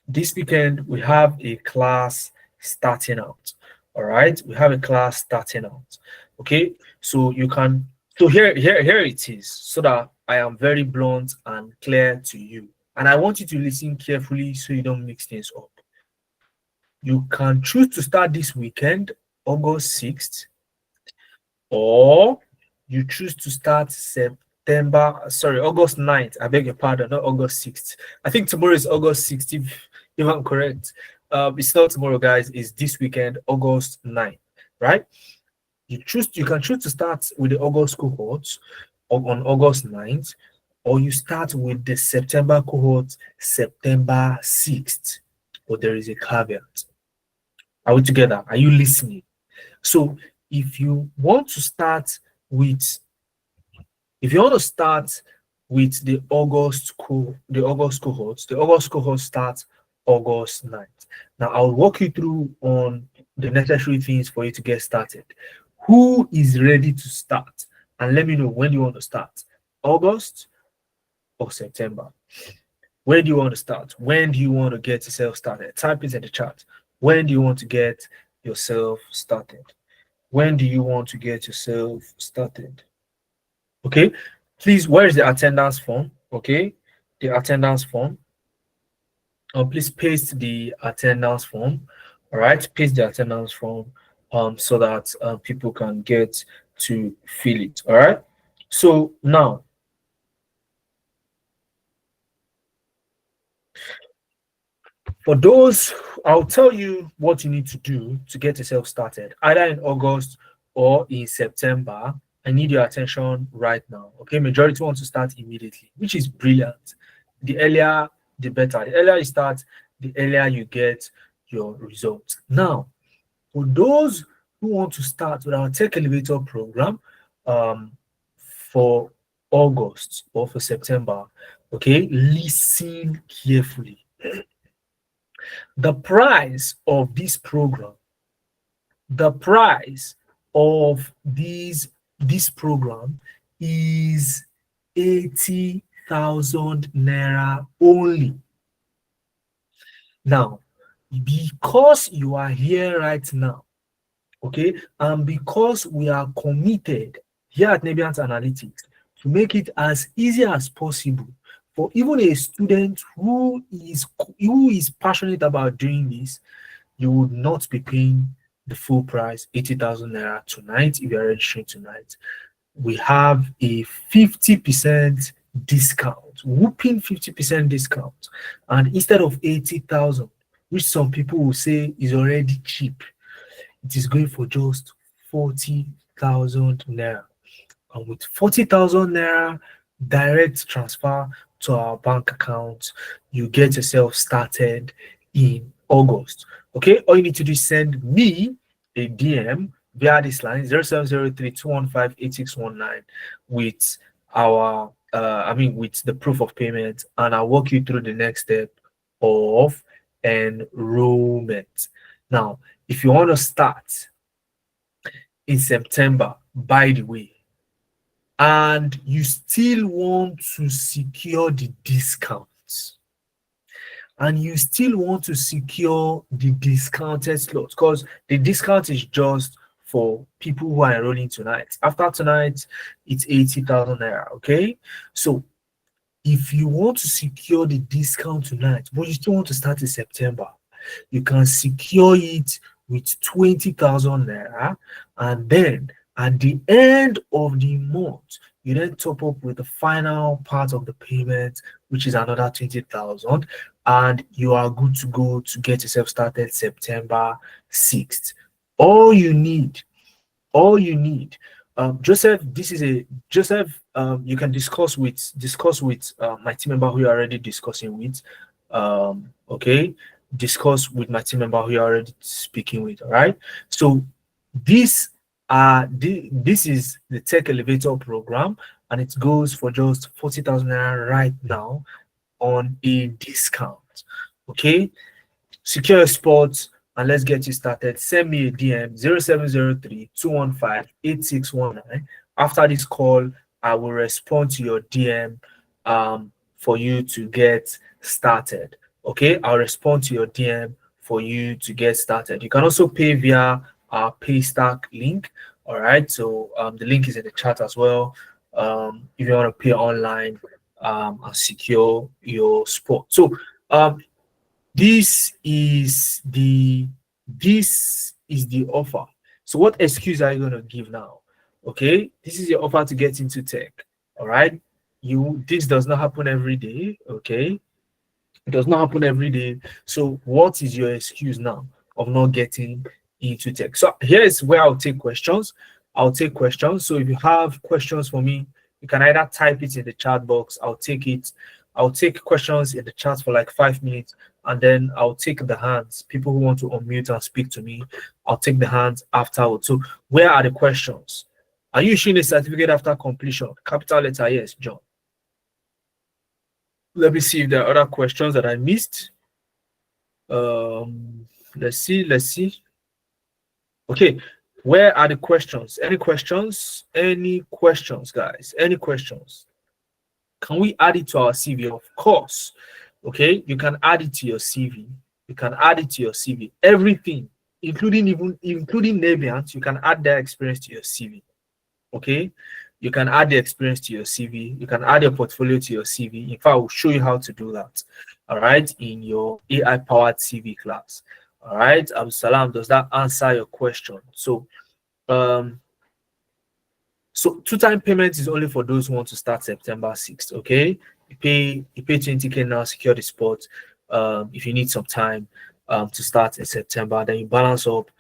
this weekend we have a class starting out. All right, we have a class starting out. Okay, so you can, so here it is, so that I am very blunt and clear to you, and I want you to listen carefully so you don't mix things up. You can choose to start this weekend, August 6th, or you choose to start August 9th. I beg your pardon, not August 6th. I think tomorrow is August 6th, if I'm correct. It's not tomorrow, guys, it's this weekend, August 9th, right? You can choose to start with the August cohorts on August 9th, or you start with the September cohort September 6th. But there is a caveat. Are we together? Are you listening? So if you want to start with the August cohorts, the August cohort starts August 9th. Now I'll walk you through on the necessary things for you to get started. Who is ready to start? And let me know when you want to start. August or September? When do you want to start? When do you want to get yourself started? Type it in the chat. When do you want to get yourself started? When do you want to get yourself started? Okay, please, where is the attendance form? Okay, the attendance form. Please paste the attendance form. All right, paste the attendance form so that people can get to fill it. All right, so now for those, I'll tell you what you need to do to get yourself started, either in August or in September. I need your attention right now. Okay, majority want to start immediately, which is brilliant. The earlier, the better. The earlier you start, the earlier you get your results. Now, for those who want to start with our Tech Elevator program for August or for September, okay, listen carefully. The price of this program, the price of this program is 80,000 naira only. Now, because you are here right now, okay, and because we are committed here at Nebiant Analytics to make it as easy as possible for even a student who is passionate about doing this, you would not be paying the full price, 80,000 naira tonight if you're registering tonight. We have a 50% discount, whooping 50% discount. And instead of 80,000, which some people will say is already cheap, it is going for just 40,000 naira. And with 40,000 naira direct transfer to our bank account, you get yourself started in August. Okay, all you need to do is send me a DM via this line 0703-215-8619 with our with the proof of payment, and I'll walk you through the next step of enrollment. Now, if you want to start in September, by the way, and you still want to secure the discounts, and you still want to secure the discounted slots, because the discount is just for people who are enrolling tonight. After tonight, it's 80,000 naira. Okay, so if you want to secure the discount tonight, but you still want to start in September, you can secure it with 20,000 naira, and then at the end of the month, you then top up with the final part of the payment, which is another 20,000, and you are good to go to get yourself started September 6th. All you need all you need. Joseph, this is a Joseph. You can discuss with my team member who you're already discussing with. Okay, discuss with my team member who you're already speaking with. All right. So this this is the Tech Elevator program, and it goes for just 40,000 naira right now on a discount. Okay, secure your spot and let's get you started. Send me a DM 0703 215 8619. After this call, I will respond to your DM for you to get started. Okay, I'll respond to your DM for you to get started. You can also pay via our Paystack link. All right, so the link is in the chat as well. If you want to pay online and secure your spot. So this is the offer. So what excuse are you going to give now? Okay, this is your offer to get into tech. All right, this does not happen every day. Okay, it does not happen every day. So what is your excuse now of not getting into tech? So here's where I'll take questions. So if you have questions for me, you can either type it in the chat box. I'll take it. I'll take questions in the chat for like 5 minutes, and then I'll take the hands. People who want to unmute and speak to me, I'll take the hands afterwards. So where are the questions? Are you issuing a certificate after completion? Capital letter yes, John. Let me see if there are other questions that I missed. Let's see. Okay, where are the questions? Any questions? Any questions, guys? Any questions? Can we add it to our CV? Of course. Okay, you can add it to your CV. You can add it to your CV. Everything, including Navians, you can add their experience to your CV. Okay, you can add the experience to your CV. You can add your portfolio to your CV. In fact, I will show you how to do that. All right, in your AI powered CV class. All right, Salam, does that answer your question? So, two-time payment is only for those who want to start September 6th. Okay, you pay 20K now, secure the spot. If you need some time to start in September, then you balance up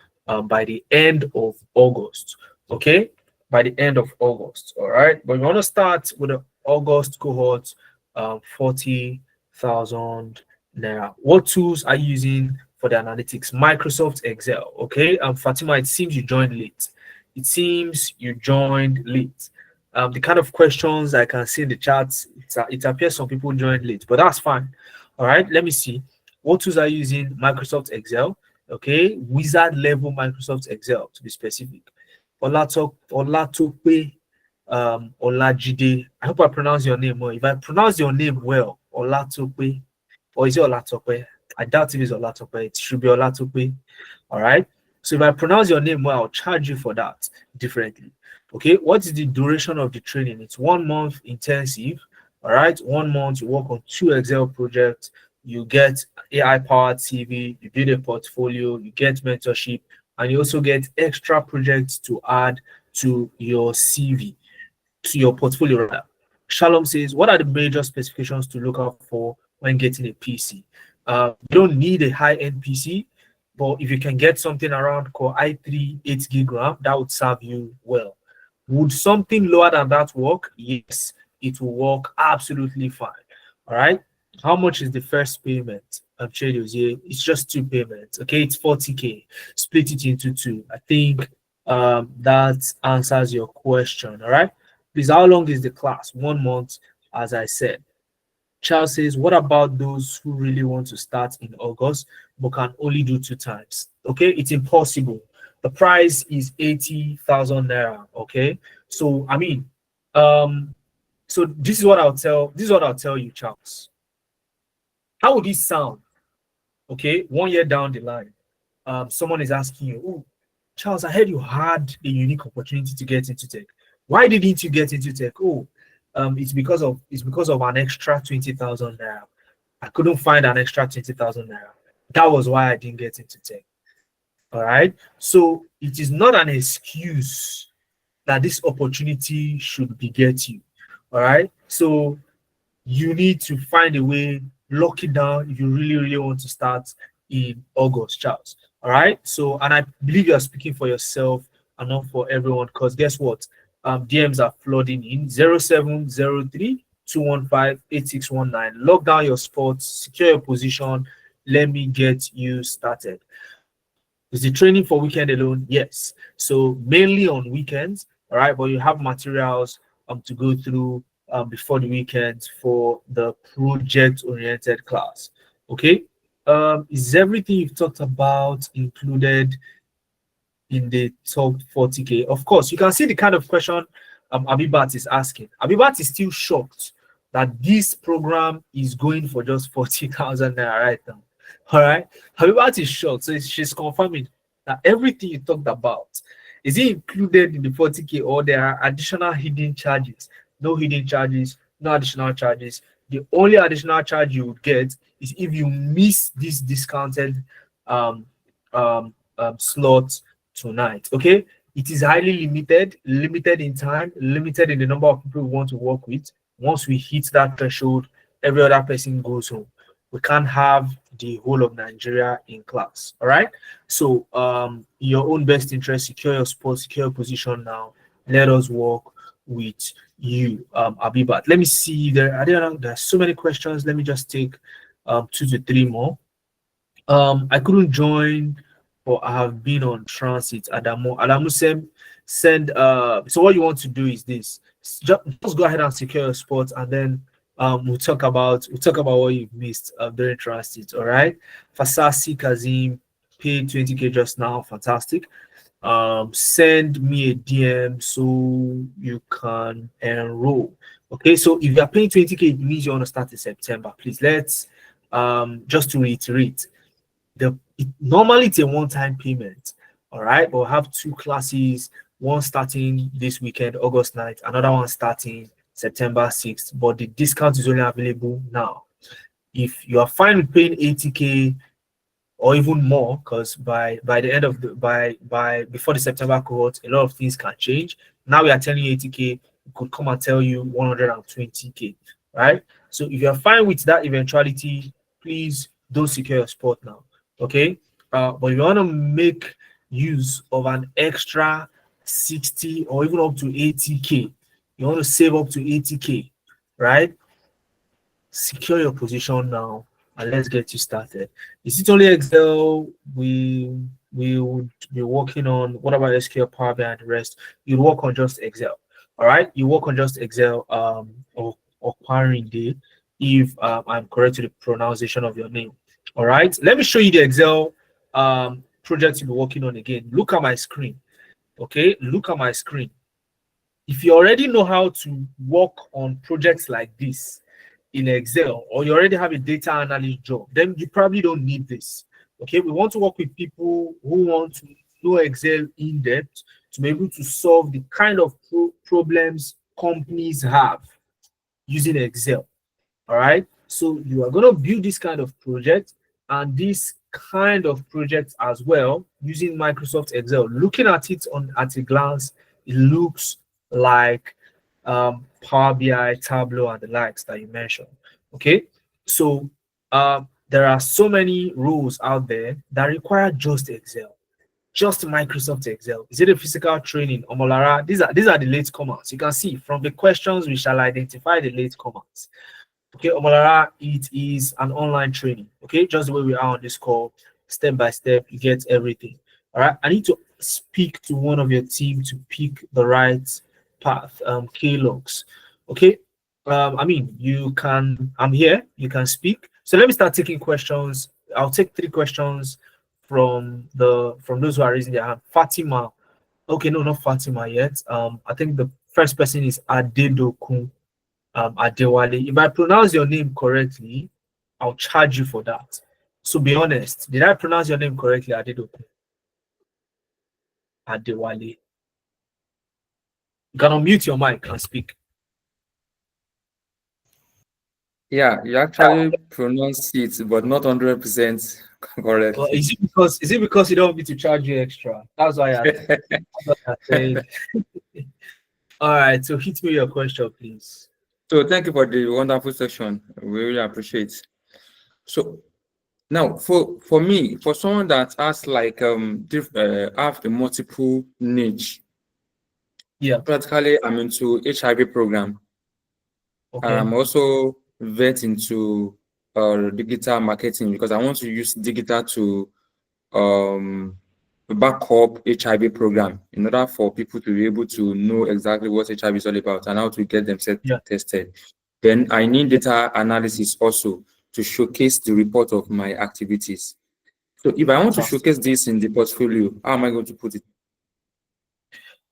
by the end of August. Okay, by the end of August. All right, but you want to start with the August cohort, 40,000 naira. What tools are you using for the analytics? Microsoft Excel. Okay, Fatima, it seems you joined late. The kind of questions I can see in the chats, it appears some people joined late, but that's fine. All right, let me see. What tools are you using? Microsoft Excel. Okay, wizard level Microsoft Excel to be specific. Olatope, Olajide. I hope I pronounce your name well. If I pronounce your name well, Olatope, or is it Olatope? I doubt if it's Olatope. It should be Olatope. All right. So if I pronounce your name well, I'll charge you for that differently. Okay. What is the duration of the training? It's 1 month intensive. All right. 1 month, you work on 2 Excel projects. You get AI powered CV. You build a portfolio. You get mentorship, and you also get extra projects to add to your CV, to your portfolio rather. Shalom says, what are the major specifications to look out for when getting a PC? You don't need a high-end PC, but if you can get something around Core i3 8 gig RAM, that would serve you well. Would something lower than that work? Yes, it will work absolutely fine. All right. How much is the first payment? It's just 2 payments. Okay, it's 40K. Split it into 2. I think that answers your question. All right. Please, how long is the class? 1 month, as I said. Charles says, what about those who really want to start in August but can only do 2 times? Okay, it's impossible. The price is 80,000 naira. Okay, so I mean, um, so this is what I'll tell. This is what I'll tell you, Charles. How would this sound? Okay, 1 year down the line, someone is asking you, "Oh, Charles, I heard you had a unique opportunity to get into tech. Why didn't you get into tech?" Oh, it's because of an extra 20,000 naira. I couldn't find an extra 20,000 naira. That was why I didn't get into tech. All right. So it is not an excuse that this opportunity should beget you. All right. So you need to find a way, lock it down if you really, really want to start in August, Charles. All right. So, and I believe you are speaking for yourself and not for everyone, because guess what? DMs are flooding in 0703 215 8619. Lock down your spots, secure your position. Let me get you started. Is the training for weekend alone? Yes. So mainly on weekends, all right, but you have materials to go through before the weekend for the project-oriented class. Okay. Is everything you've talked about included in the top 40K? Of course, you can see the kind of question Abibat is asking. Abibat is still shocked that this program is going for just 40,000 naira right now. All right. Abibat is shocked. So she's confirming that everything you talked about is it included in the 40K, or there are additional hidden charges? No hidden charges, no additional charges. The only additional charge you would get is if you miss this discounted slot tonight. Okay, it is highly limited in time, limited in the number of people we want to work with. Once we hit that threshold, every other person goes home. We can't have the whole of Nigeria in class. All right. So your own best interest, secure your spot, secure your position now. Let us work with you, Abibat. Let me see. There are so many questions. Let me just take 2 to 3 more. I couldn't join, or I have been on transit. Adamu send so what you want to do is this. Just go ahead and secure your spot, and then we'll talk about what you've missed during transit. All right. Fasasi Kazim paid 20K just now. Fantastic. Send me a DM so you can enroll. Okay, so if you are paying 20K, it means you want to start in September. Please, let's just to reiterate, normally it's a one-time payment. All right, but we'll have 2 classes, one starting this weekend, August 9th, another one starting September 6th, but the discount is only available now. If you are fine with paying 80K or even more, because by the end of by before the September cohort, a lot of things can change. Now we are telling you 80K, we could come and tell you 120K, right? So if you're fine with that eventuality, please don't secure your spot now. Okay. But if you want to make use of an extra 60 or even up to 80K, you want to save up to 80K, right? Secure your position now and let's get you started. Is it only Excel we would be working on? What about SQL, Power BI, and the rest? You work on just Excel. All right, you work on just Excel or acquiring day, if I'm correct to the pronunciation of your name. All right, let me show you the Excel project you'll be working on again. Look at my screen. Okay, look at my screen. If you already know how to work on projects like this in Excel, or you already have a data analyst job, then you probably don't need this. Okay, we want to work with people who want to know Excel in depth to be able to solve the kind of problems companies have using Excel. All right, so you are going to build this kind of project and this kind of project as well using Microsoft Excel. Looking at it at a glance, it looks like Power BI, Tableau, and the likes that you mentioned. Okay, so there are so many rules out there that require just Excel, just Microsoft Excel. Is it a physical training? Omolara, these are the latecomers. You can see from the questions we shall identify the latecomers. Okay, Omolara, it is an online training. Okay, just the way we are on this call, step by step, you get everything. All right, I need to speak to one of your team to pick the right path. K-logs. Okay, I mean, I'm here, you can speak. So let me start taking questions. I'll take 3 questions from those who are raising their hand. Fatima. Okay, no, not Fatima yet. I think the first person is Adedokun Adewale. If I pronounce your name correctly, I'll charge you for that. So be honest. Did I pronounce your name correctly, Adedokun Adewale? You can unmute your mic and speak. Yeah, you actually pronounce it, but not 100% Or correctly. is it because you don't want me to charge you extra? That's why I said. All right, so hit me your question, please. So thank you for the wonderful section. We really appreciate. So now for me, for someone that has like have a multiple niche, Yeah. practically I'm into HIV program. Okay. I'm also vet into digital marketing because I want to use digital to back up HIV program in order for people to be able to know exactly what HIV is all about and how to get themselves Yeah. tested. Then I need data analysis also to showcase the report of my activities. So if I want to showcase this in the portfolio, how am I going to put it?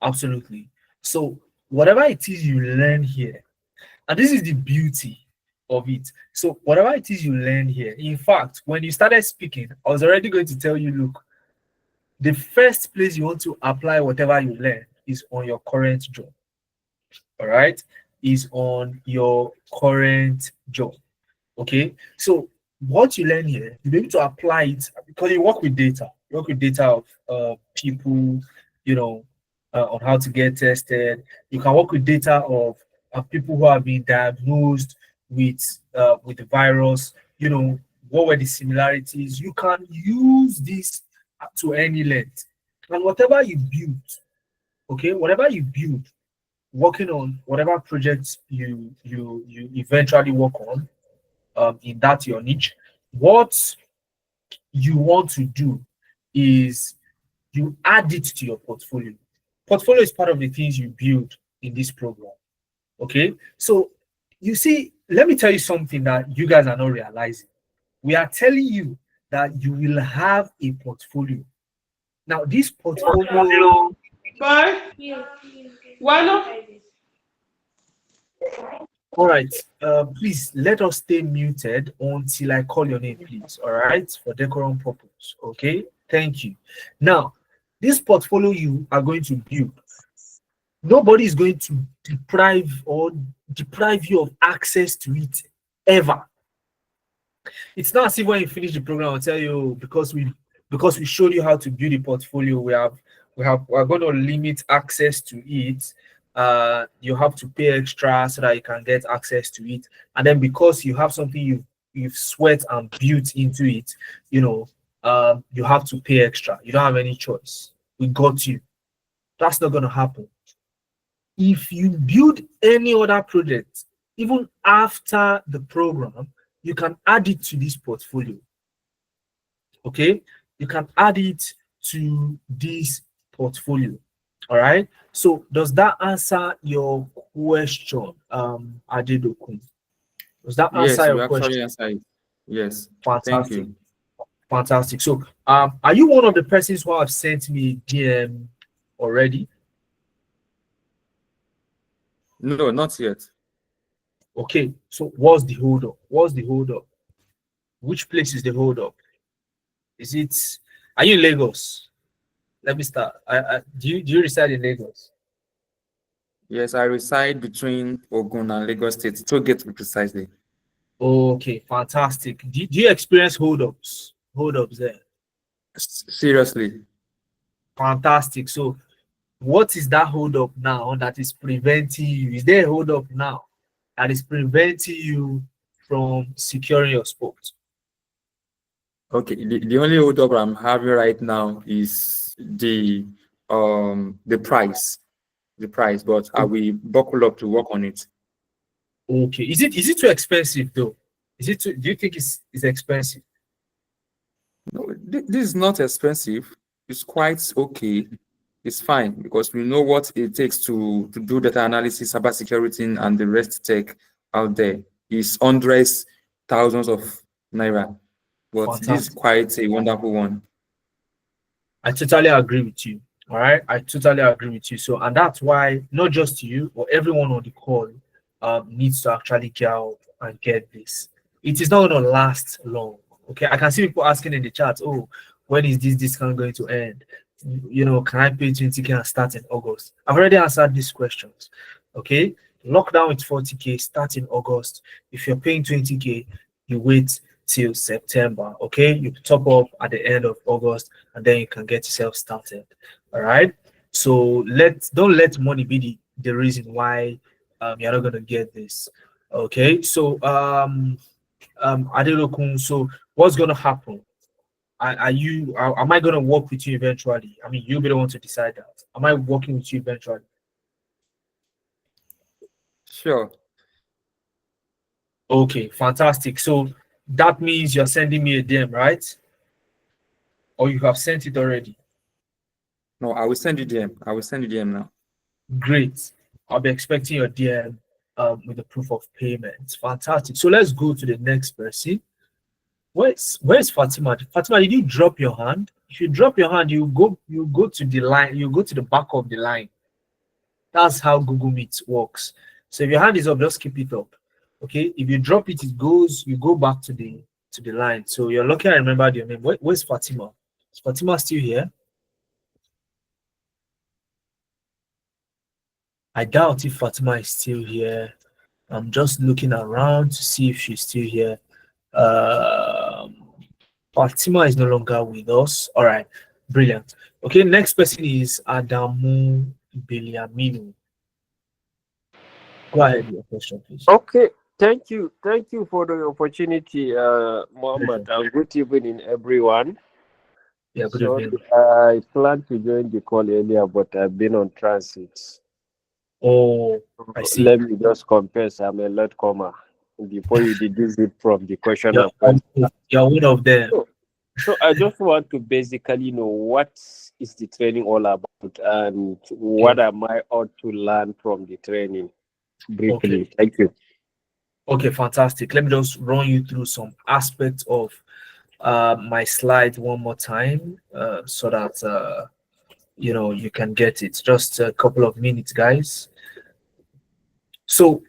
Absolutely. So whatever it is you learn here, and this is the beauty of it. So whatever it is you learn here, in fact, when you started speaking, I was already going to tell you, look, the first place you want to apply whatever you learn is on your current job. All right, is on your current job. Okay, so what you learn here, you'll be able to apply it because you work with data. You work with data of people, you know, on how to get tested. You can work with data of people who have been diagnosed with the virus. You know, what were the similarities? You can use this to any length, and whatever you build, okay, whatever you build, working on whatever projects you eventually work on in that your niche, what you want to do is you add it to your portfolio. Portfolio is part of the things you build in this program. Okay, so you see, let me tell you something that you guys are not realizing. We are telling you that you will have a portfolio. Now, this portfolio. Bye. Why not? All right. Please let us stay muted until I call your name, please. All right, for decorum purpose. Okay. Thank you. Now, this portfolio you are going to build, nobody is going to deprive you of access to it ever. It's not as if when you finish the program, I'll tell you because we showed you how to build a portfolio, we're going to limit access to it. You have to pay extra so that you can get access to it, and then because you have something you've sweat and built into it, you have to pay extra. You don't have any choice. We got you. That's not going to happen. If you build any other project, even after the program, you can add it to this portfolio. Okay, you can add it to this portfolio. All right. So does that answer your question, Adedokun? Does that answer Yes, you your question? actually answer it. Yes. Thank Fantastic. you. Fantastic. So are you one of the persons who have sent me DM already? No, not yet. Okay. So what's the hold up? What's the hold up? Which place is the hold up? Is it, are you in Lagos? Let me start. Do you reside in Lagos? Yes, I reside between Ogun and Lagos State. To get precisely. Okay, fantastic. Do you experience hold-ups? Hold-ups there. Seriously. Fantastic. So what is that hold-up now that is preventing you? Is there a hold-up now that is preventing you from securing your spot? Okay, the only hold up I'm having right now is the price. The price, but I will buckle up to work on it. Okay. Is it too expensive though? Do you think it's expensive? No, this is not expensive. It's quite okay. It's fine because we know what it takes to do data analysis, cybersecurity, and the rest tech out there. It's hundreds, thousands of naira. But this is Fantastic. quite a wonderful one. I totally agree with you. All right, I totally agree with you. So, and that's why not just you, but everyone on the call needs to actually get out and get this. It is not going to last long. Okay, I can see people asking in the chat, "Oh, when is this discount going to end? You know, can I pay 20K and start in August?" I've already answered these questions. Okay, lockdown with 40K, start in August. If you're paying 20K, you wait till September. Okay, you top up at the end of August and then you can get yourself started. All right. So don't let money be the reason why you're not gonna get this. Okay. So Adelokun, so what's gonna happen? Am I gonna work with you eventually? I mean, you'll be the one to decide that. Am I working with you eventually? Sure. Okay, fantastic. So that means you're sending me a DM, right? Or you have sent it already? No, I will send you DM. I will send you DM now. Great. I'll be expecting your DM with the proof of payment. Fantastic. So let's go to the next person. Where's Fatima? Fatima, did you drop your hand? If you drop your hand, you go to the line, you go to the back of the line. That's how Google Meet works. So if your hand is up, just keep it up. Okay. If you drop it, you go back to the line. So you're lucky I remembered your name. Where's Fatima? Is Fatima still here? I doubt if Fatima is still here. I'm just looking around to see if she's still here. Um, Fatima is no longer with us. All right, brilliant. Okay, next person is Adamu Biliaminu. Go ahead with your question, please. Okay, thank you for the opportunity, Mohammed, Pleasure. and good evening, everyone. Yeah, good Sorry, evening. I planned to join the call earlier, but I've been on transit. Oh, I see. Let me just confess, I'm a late comer. Before you deduce it from the question You're, and answer. you're one of them. So I just want to basically know what is the training all about and what Yeah. am I ought to learn from the training briefly. Okay. Thank you. Okay, fantastic. Let me just run you through some aspects of my slide one more time so that you can get it. Just a couple of minutes, guys. So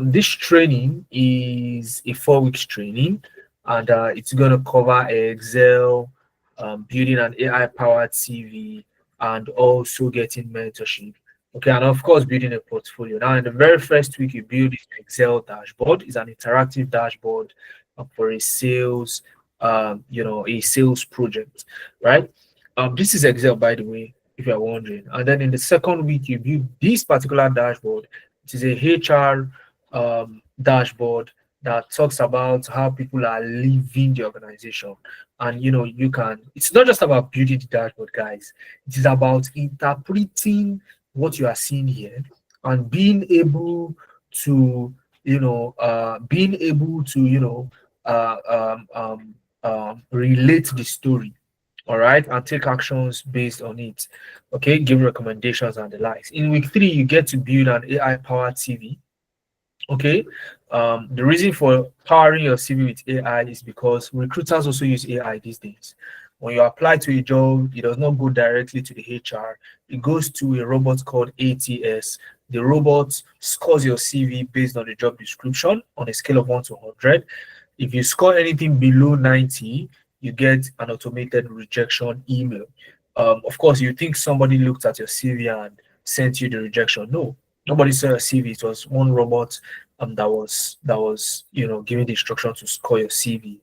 this training is a 4 week training, and it's going to cover Excel, building an AI powered CV, and also getting mentorship. Okay, and of course, building a portfolio. Now, in the very first week, you build an Excel dashboard. It's an interactive dashboard for a sales, a sales project, right? This is Excel, by the way, if you're wondering. And then in the second week, you build this particular dashboard. It is a HR dashboard that talks about how people are leaving the organization. And it's not just about building the dashboard, guys. It is about interpreting what you are seeing here and being able to, relate the story, all right, and take actions based on it. Okay, give recommendations and the likes. In week 3, you get to build an AI powered CV. Okay, the reason for powering your CV with AI is because recruiters also use AI these days. When you apply to a job, it does not go directly to the HR. It goes to a robot called ATS. The robot scores your CV based on the job description on a scale of 1 to 100. If you score anything below 90, you get an automated rejection email. Of course, you think somebody looked at your CV and sent you the rejection. No, nobody saw your CV. It was one robot that was giving the instruction to score your CV.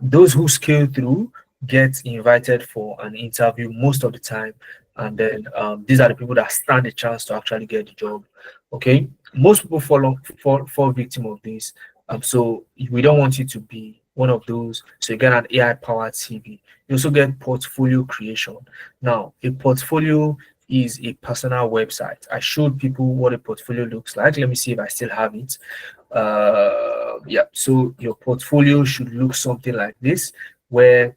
Those who scale through get invited for an interview most of the time, and then these are the people that stand a chance to actually get the job. Okay, most people fall victim of this. So we don't want you to be one of those. So you get an AI powered CV. You also get portfolio creation. Now, a portfolio is a personal website. I showed people what a portfolio looks like. Let me see if I still have it. Yeah, so your portfolio should look something like this, where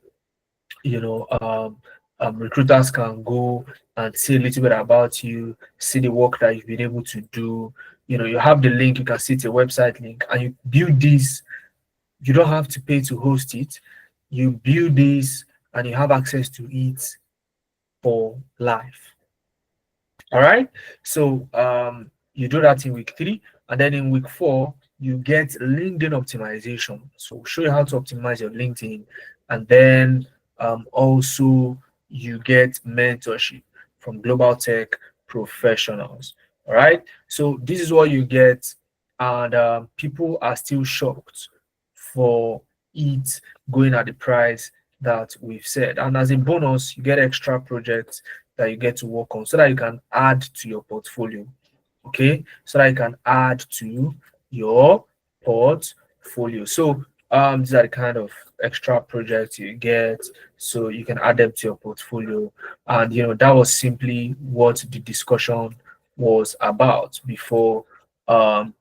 recruiters can go and see a little bit about you, see the work that you've been able to do. You have the link, you can see it's a website link, and you build this. You don't have to pay to host it. You build this and you have access to it for life. All right. So you do that in week 3, and then in week 4 you get LinkedIn optimization. So show you how to optimize your LinkedIn, and then also you get mentorship from global tech professionals. All right. So this is what you get, and people are still shocked for it going at the price that we've said. And as a bonus, you get extra projects that you get to work on so that you can add to your portfolio. Okay, so that you can add to your portfolio. So these are the kind of extra projects you get, so you can add them to your portfolio. And that was simply what the discussion was about before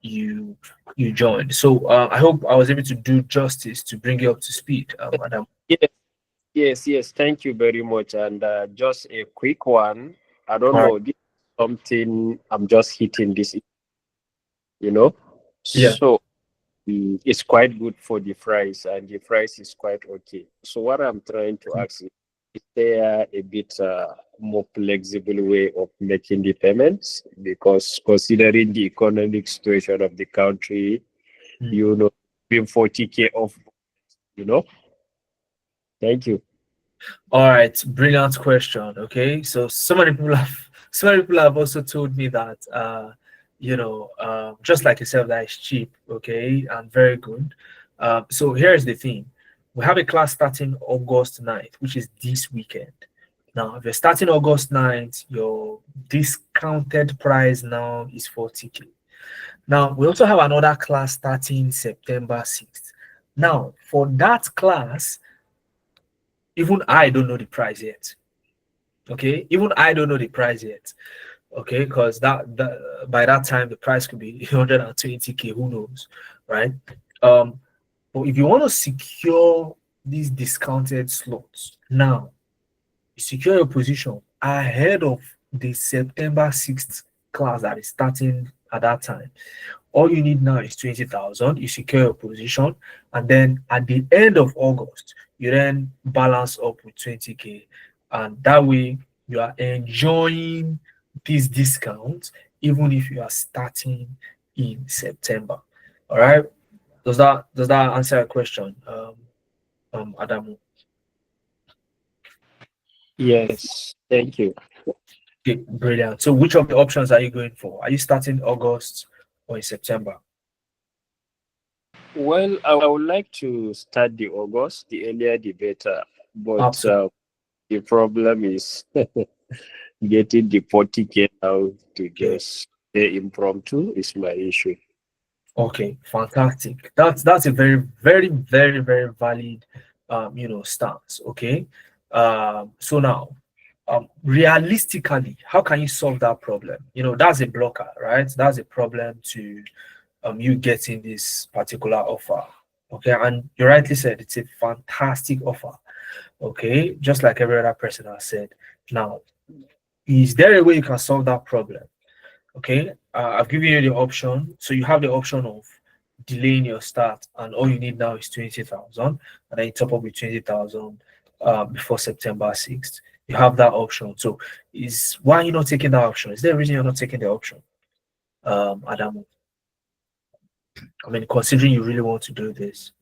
you joined. So I hope I was able to do justice to bring you up to speed, Madam. Yes, yes. Thank you very much. And just a quick one. I don't All right. know. This is something I'm just hitting this, you know. Yeah. So it's quite good for the price, and the price is quite okay. So what I'm trying to ask is there a bit more flexible way of making the payments? Because considering the economic situation of the country, being 40K off, you know. Thank you. All right, brilliant question. Okay, so so many people have also told me that just like yourself, that is cheap, okay, and very good. So here's the thing: we have a class starting August 9th, which is this weekend. Now, if you're starting August 9th, your discounted price now is 40K. Now, we also have another class starting September 6th. Now, for that class, even I don't know the price yet. Okay, even I don't know the price yet. Okay, because that by that time the price could be 120K. Who knows, right? But if you want to secure these discounted slots now, you secure your position ahead of the September 6th class that is starting at that time. All you need now is 20,000. You secure your position, and then at the end of August, you then balance up with 20K, and that way you are enjoying this discount even if you are starting in September. All right. Does that answer your question, Adamu? Yes, thank you. Okay, brilliant. So which of the options are you going for? Are you starting August or in September? Well, I would like to start the August, the earlier the better. But Absolutely. the problem is getting the 40K now to just stay impromptu is my issue. Okay, fantastic. That's a very, very, very, very valid stance. Okay. So now, realistically, how can you solve that problem? That's a blocker, right? That's a problem to you getting this particular offer. Okay, and you rightly said it's a fantastic offer. Okay, just like every other person has said. Now, is there a way you can solve that problem? Okay, I've given you the option. So you have the option of delaying your start, and all you need now is 20,000, and then you top up with 20,000 before September 6th. You have that option. So why are you not taking that option? Is there a reason you're not taking the option, Adamu? I mean, considering you really want to do this.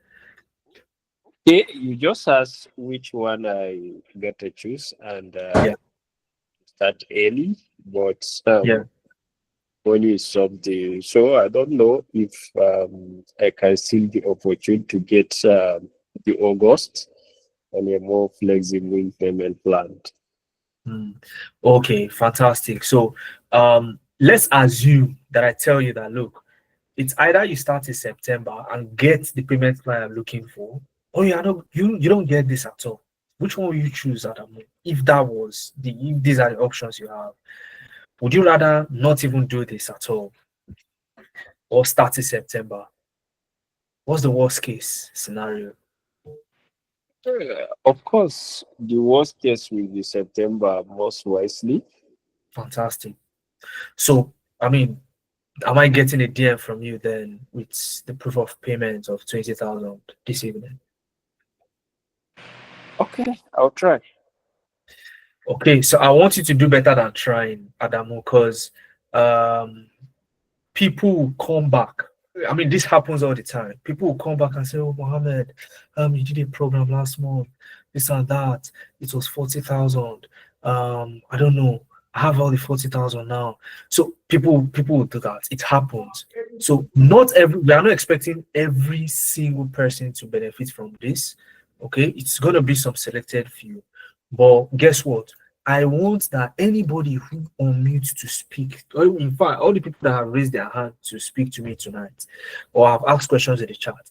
Okay, you just ask which one I got to choose and Yeah. start early, but Yeah. money is something. So I don't know if I can see the opportunity to get the August on a more flexible payment plan. Okay, fantastic. So let's assume that I tell you that look, it's either you start in September and get the payment plan I'm looking for, or you don't get this at all. Which one will you choose, Adam? If these are the options you have, would you rather not even do this at all or start in September? What's the worst case scenario? Of course, the worst case will be September, most wisely. Fantastic. So, I mean, am I getting a DM from you then with the proof of payment of 20,000 this evening? Okay, I'll try. Okay, so I want you to do better than trying, Adamu, because people will come back. I mean, this happens all the time. People will come back and say, "Oh, Mohammed, you did a program last month, this and that. It was 40,000. I don't know. I have all the 40,000 now." So people will do that. It happens. So we are not expecting every single person to benefit from this. Okay, it's gonna be some selected few. But guess what? I want that anybody who unmutes to speak, or in fact, all the people that have raised their hand to speak to me tonight, or have asked questions in the chat,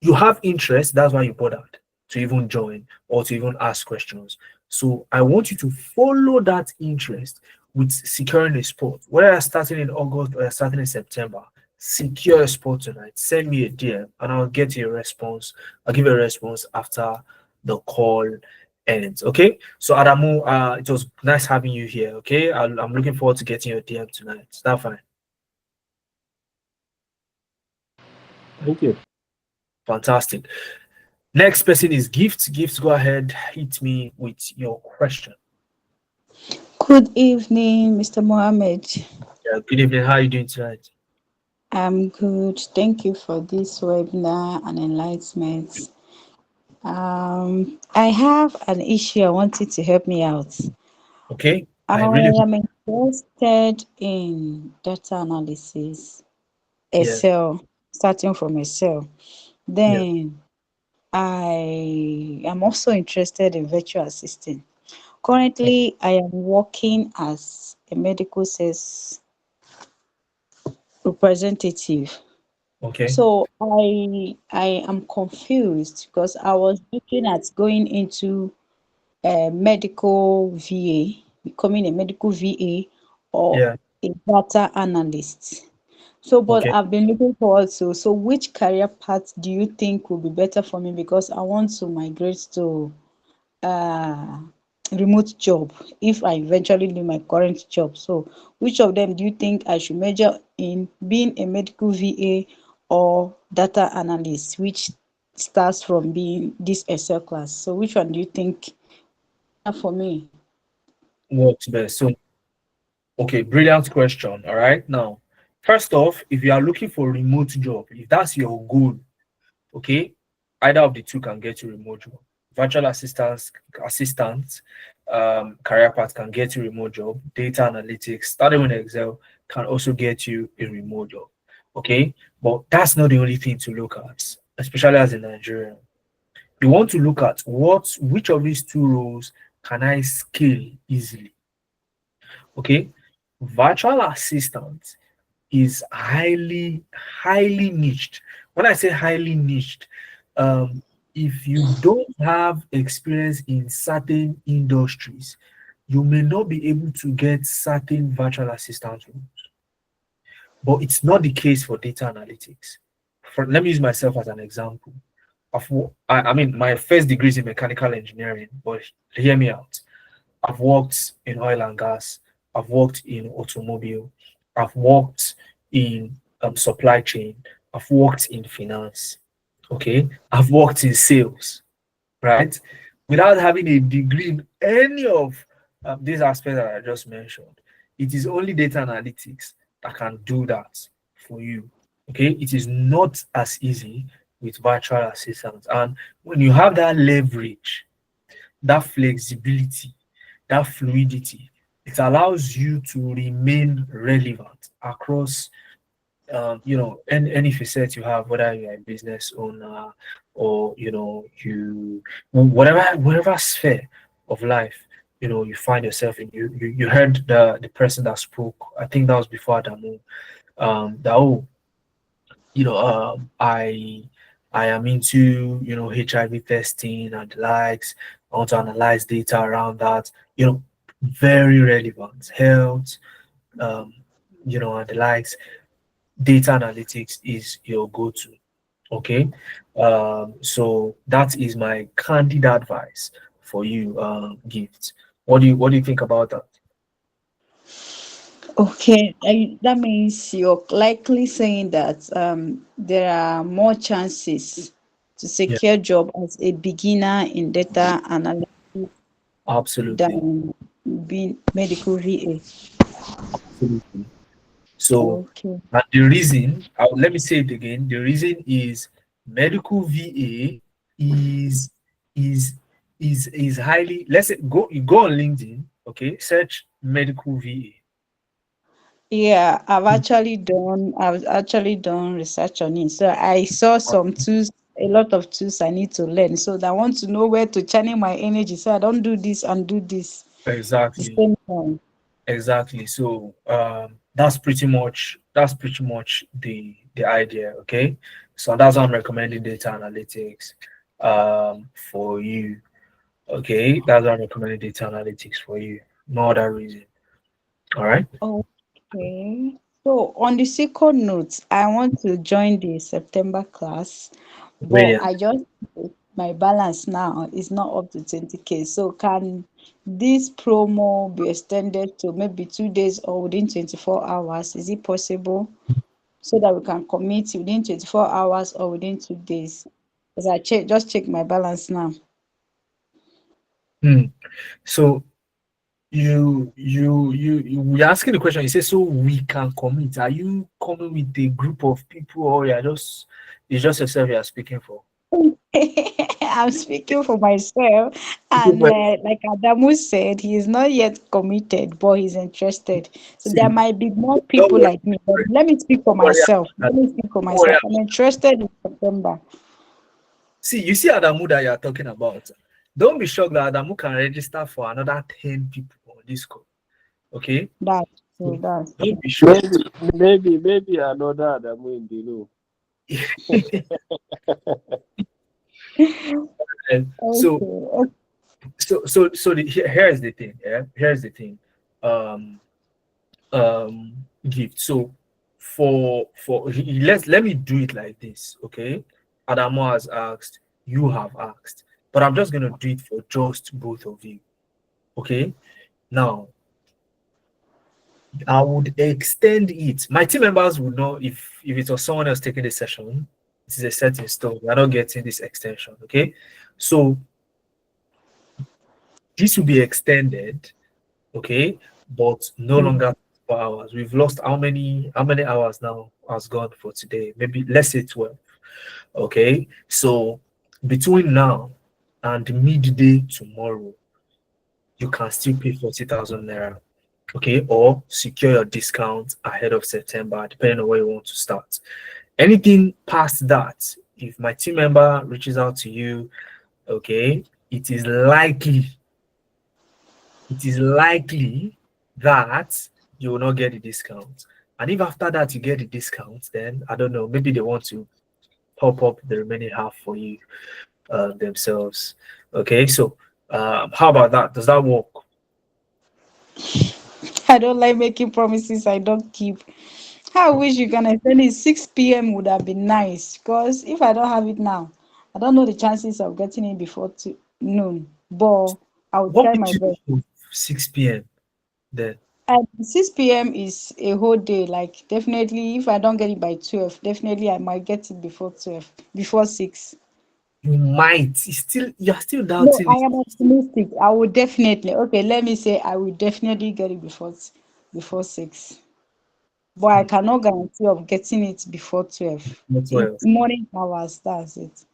you have interest. That's why you bothered to even join or to even ask questions. So I want you to follow that interest with securing a spot. Whether you're starting in August or you're starting in September, secure a spot tonight. Send me a DM and I'll get you a response. I'll give you a response after the call ends. Okay. So Adamu, it was nice having you here. Okay. I'm looking forward to getting your DM tonight. Is that fine? Thank you. Fantastic. Next person is Gifts. Gifts, go ahead, hit me with your question. Good evening, Mr. Mohammed. Yeah, good evening. How are you doing tonight? I'm good. Thank you for this webinar and enlightenment. I have an issue. I want you to help me out. Okay. I really am interested in data analysis, Yeah. Excel, starting from Excel. Then I am also interested in virtual assistant. Currently, I am working as a medical sales representative. Okay. So I am confused because I was looking at going into a medical VA, becoming a medical VA or Yeah. a data analyst. So, but Okay. I've been looking forward to. So, which career path do you think will be better for me? Because I want to migrate to remote job if I eventually leave my current job. So, which of them do you think I should major in, being a medical VA or data analyst, which starts from being this Excel class? So, which one do you think for me? Works best. So, okay, brilliant question. All right. Now, first off, if you are looking for a remote job, if that's your goal, okay, either of the two can get you remote job. Virtual assistants, career path can get you remote job. Data analytics, starting with Excel, can also get you a remote job. Okay, but that's not the only thing to look at, especially as a Nigerian. You want to look at which of these two roles can I scale easily. Okay, virtual assistant is highly niched. When I say highly niched, if you don't have experience in certain industries, you may not be able to get certain virtual assistant roles. But it's not the case for data analytics. Let me use myself as an example. I mean, my first degree is in mechanical engineering, but hear me out. I've worked in oil and gas. I've worked in automobile. I've worked in supply chain. I've worked in finance. Okay. I've worked in sales, right? Without having a degree in any of these aspects that I just mentioned. It is only data analytics that can do that for you. Okay. It is not as easy with virtual assistants. And when you have that leverage, that flexibility, that fluidity, it allows you to remain relevant across any facet you have, whether you're a business owner or you whatever sphere of life you find yourself in. You heard the person that spoke, I think that was before Adamu, that I am into HIV testing and the likes. I want to analyze data around that. Very relevant. Health, and the likes. Data analytics is your go-to. Okay, so that is my candid advice for you, Gift. What do you think about that? Okay, that means you're likely saying that there are more chances to Yeah. secure job as a beginner in data analysis Absolutely. than being medical VA. Absolutely. So, Okay. and the reason, let me say it again, the reason is medical VA is is is highly, let's say, you go on LinkedIn, okay, search medical VA. Yeah, I've actually done research on it. So I saw some tools, a lot of tools I need to learn. So that I want to know where to channel my energy. So I don't do this and do this the Exactly. same time. Exactly. So that's pretty much the idea. Okay. So that's why I'm recommending data analytics for you. Okay, that's why I'm recommending data analytics for you. No other reason. All right. Okay. So on the second note, I want to join the September class, but Brilliant. I just my balance now is not up to 20K. So can this promo be extended to maybe 2 days or within 24 hours? Is it possible? So that we can commit within 24 hours or within 2 days. Because just check my balance now. Hmm. So you're asking the question. You say so we can commit. Are you coming with a group of people, or you're just it's just yourself you're speaking for? I'm speaking for myself, and like Adamu said, he is not yet committed, but he's interested. So See, there might be more don't people worry. like me. But let me speak for Don't worry myself. about Let me speak for Don't worry. myself. I'm interested in September. See, you see Adamu that you're talking about. Don't be shocked that Adamu can register for another 10 people on this call. Okay? That's So true. That's don't true. be shocked. Maybe another Adamu in the know. And so Okay. here's the thing. Yeah, here's the thing. Um, Gift. So let me do it like this. Okay, Adamu has asked, you have asked, but I'm just gonna do it for just both of you. Okay, now I would extend it. My team members would know if it was someone else taking the session. It is a set in stone. We are not getting this extension. Okay, so this will be extended. Okay, but no longer 4 hours. We've lost how many hours now has gone for today? Maybe let's say 12. Okay, so between now and midday tomorrow, you can still pay 40,000 naira. Okay, or secure your discount ahead of September, depending on where you want to start. Anything past that, if my team member reaches out to you, okay, it is likely that you will not get the discount. And if after that you get the discount, then I don't know, maybe they want to top up the remaining half for you themselves. Okay, so how about that? Does that work? I don't like making promises I don't keep. I wish you can extend it 6 p.m. would have been nice because if I don't have it now, I don't know the chances of getting it before noon. But I will What try my makes you best. think of 6 p.m. then? And 6 p.m. is a whole day. Like definitely, if I don't get it by 12, definitely I might get it before 12, before 6. You might. You're still No, doubting I it. am optimistic. I will definitely. Okay, let me say I will definitely get it before 6. But I Hmm, cannot guarantee of getting it before 12. not In 12. morning hours, that's it.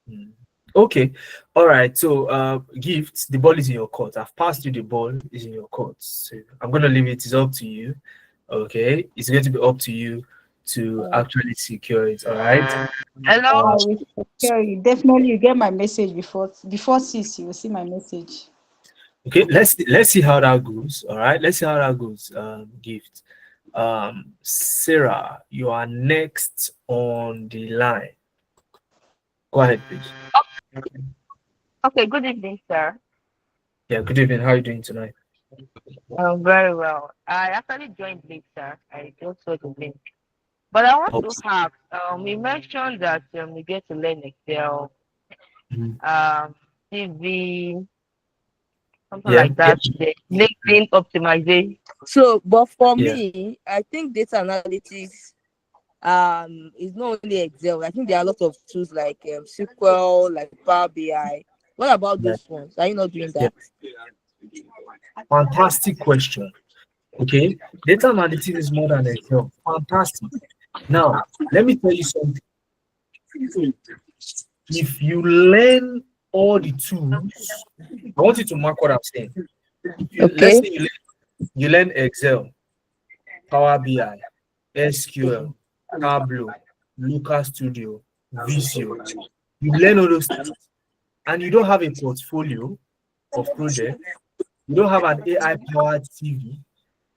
Hmm. Okay. All right. So Gift, the ball is in your court. I've passed you the ball, is in your court. So I'm gonna leave it. It's up to you. Okay. It's going to be up to you to Uh, actually secure it. All right. Hello? I Uh, will secure you. Definitely, you get my message before 6. You will see my message. okay. Let's see how that goes. All right. Let's see how that goes. Gift. Sarah, you are next on the line. Go ahead, please. Okay, good evening, sir. Yeah. Good evening. How are you doing tonight? Very well. I actually joined late, sir. I just saw the link. But I want Oh, to have, we mentioned that we get to learn Excel, mhm. CV, something Yeah. like that, the LinkedIn optimization. So, but for Yeah. me, I think data analytics is not only Excel. I think there are a lot of tools like SQL, like Power BI. What about Yeah. those ones? Are you not doing Yeah. that? Fantastic question. Okay, data analytics is more than Excel. Fantastic. Now, let me tell you something. If you learn all the tools, I want you to mark what I'm saying. Let's Okay. say you learn Excel, Power BI, SQL, Tableau, Looker Studio, Visio. You learn all those things, and you don't have a portfolio of projects. You don't have an AI-powered CV.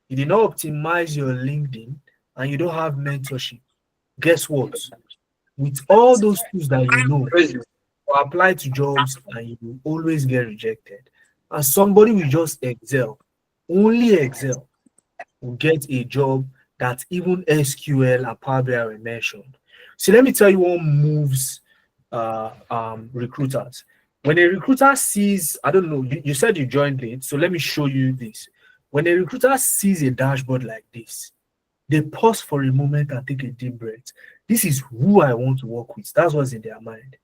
You did not optimize your LinkedIn, and you don't have mentorship. Guess what? With all those tools that you apply to jobs and you will always get rejected. And somebody will just excel, only excel, will get a job that even SQL and Power BI were mentioned. So let me tell you what moves recruiters. When a recruiter sees, I don't know, you said you joined late, so let me show you this. When a recruiter sees a dashboard like this, they pause for a moment and take a deep breath. This is who I want to work with. That's what's in their mind.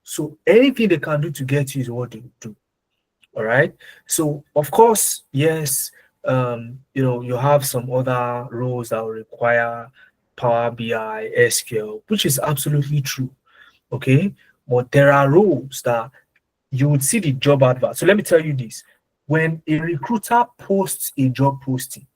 So anything they can do to get you is what they do. All right. So of course, yes, you have some other roles that will require Power BI, SQL, which is absolutely true. Okay. But there are roles that you would see the job advert. So let me tell you this. When a recruiter posts a job posting,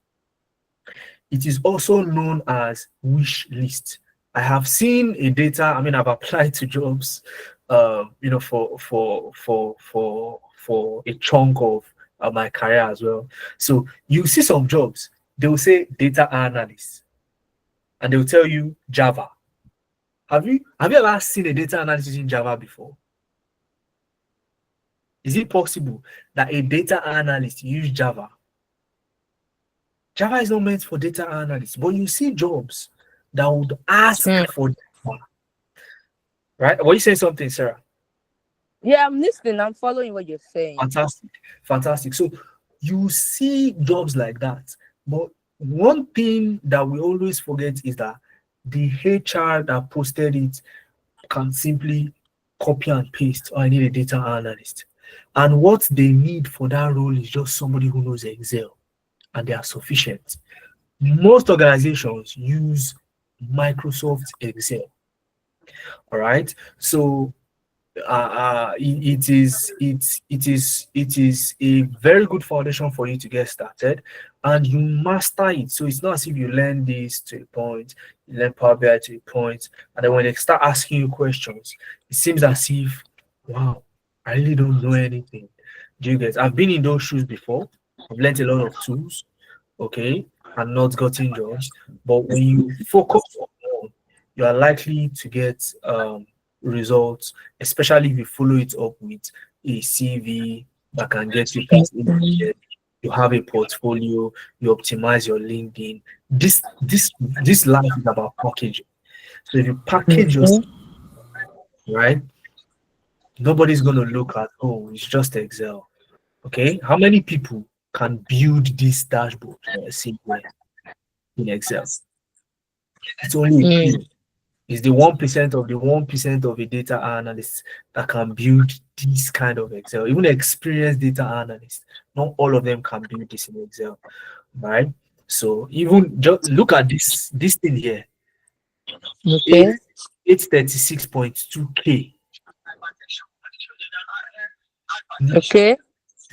it is also known as wish list. I have seen a data. I mean, I've applied to jobs, for a chunk of my career as well. So you see some jobs, they will say data analyst, and they will tell you Java. Have you ever seen a data analyst in Java before? Is it possible that a data analyst use Java? Java is not meant for data analysts, but you see jobs that would ask for Java. Right? What you saying something, Sarah? Yeah, I'm listening. I'm following what you're saying. Fantastic. Fantastic. So you see jobs like that. But one thing that we always forget is that the HR that posted it can simply copy and paste, or I need a data analyst. And what they need for that role is just somebody who knows Excel, and they are sufficient. Most organizations use Microsoft Excel. All right. So it is a very good foundation for you to get started, and you master it. So it's not as if you learn this to a point, you learn Power BI to a point, and then when they start asking you questions, it seems as if, wow, I really don't know anything. Do you get? I've been in those shoes before. I've learned a lot of tools, okay, and not gotten jobs. But when you focus on one, you are likely to get results, especially if you follow it up with a CV that can get you past interview. You have a portfolio, you optimize your LinkedIn. This life is about packaging. So if you package yourself right, nobody's gonna look at, oh, it's just Excel. Okay, how many people can build this dashboard somewhere in Excel? It's only a few. It's the 1% of the 1% of a data analyst that can build this kind of Excel. Even experienced data analysts, not all of them can build this in Excel, right? So even just look at this thing here. Okay. 836.2K. Okay.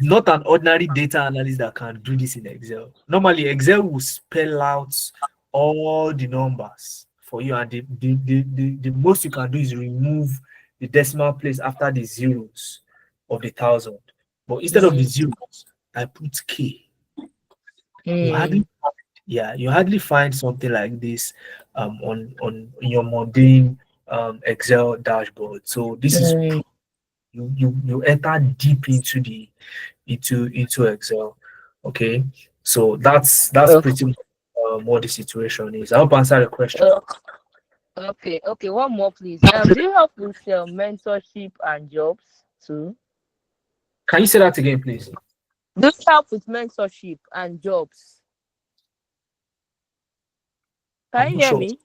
Not an ordinary data analyst that can do this in Excel. Normally, Excel will spell out all the numbers for you, and the most you can do is remove the decimal place after the zeros of the thousand. But instead of the zeros, I put K. You hardly find something like this on your mundane Excel dashboard. So this is you enter deep into Excel. Okay, so that's pretty much what the situation is. I hope I answered the question. Okay. One more, please. Do you help with mentorship and jobs too? Can you say that again, please? Do you help with mentorship and jobs? Can I'm you not hear sure. me?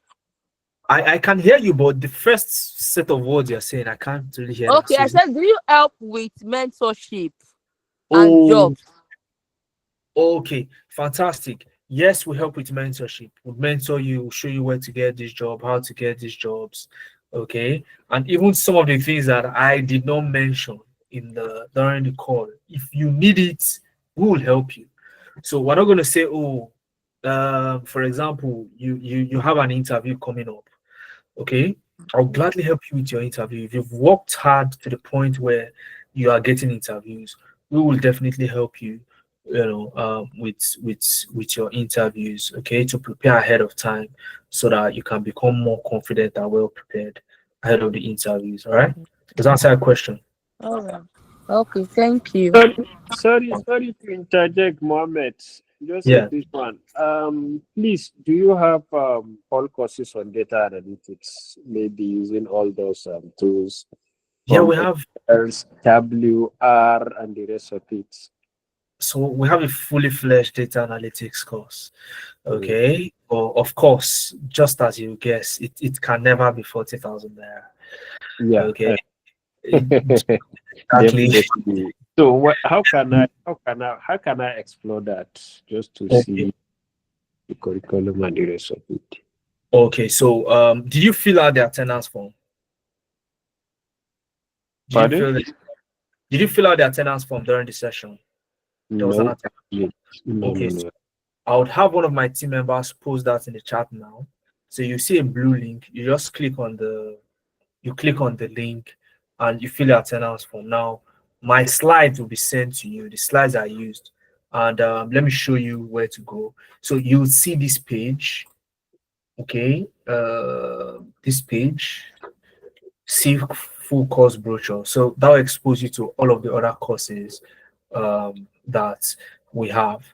I can hear you, but the first set of words you're saying, I can't really hear that. Okay, I So, said, do you help with mentorship and oh, jobs? okay, fantastic. Yes, we help with mentorship. We mentor you, we'll show you where to get this job, how to get these jobs. Okay. And even some of the things that I did not mention in the during the call. If you need it, we will help you. So we're not going to say, oh, for example, you have an interview coming up. Okay. I'll gladly help you with your interview. If you've worked hard to the point where you are getting interviews, we will definitely help you, with your interviews, okay, to prepare ahead of time so that you can become more confident and well prepared ahead of the interviews. All right. Does that answer your question? All right. Okay, thank you. Sorry to interject, Mohammed. Just a Yeah. quick one. Please, do you have all courses on data analytics? Maybe using all those tools Yeah, from we have. WR and the rest of it. So we have a fully fledged data analytics course. Okay. But of course, just as you guess, it can never be 40,000 naira. Yeah. Okay. Exactly. Definitely. So how can I explore that just to Okay. see the curriculum and the rest of it? Okay. So did you fill out the attendance form? Pardon? Did you fill out the attendance form during the session? There was an No. attendance. No, Okay. no, So no. I would have one of my team members post that in the chat now. So you see a blue link. You just click on the link and you fill your attendance form. Now, my slides will be sent to you. The slides I used, and let me show you where to go. So you'll see this page. Okay, this page. See full course brochure. So that will expose you to all of the other courses that we have.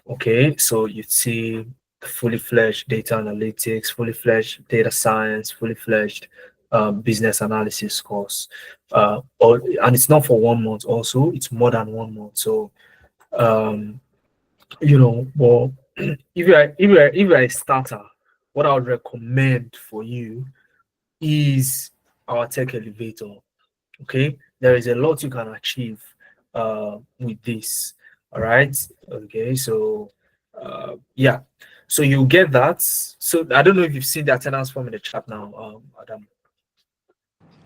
Okay, so you see fully fledged data analytics, fully fledged data science, fully fledged business analysis course. And it's not for 1 month, also, it's more than 1 month. So, well, if you're a starter, what I would recommend for you is our tech elevator. Okay, there is a lot you can achieve with this. All right. Okay, so yeah, so you get that. So I don't know if you've seen the attendance form in the chat now, Adam.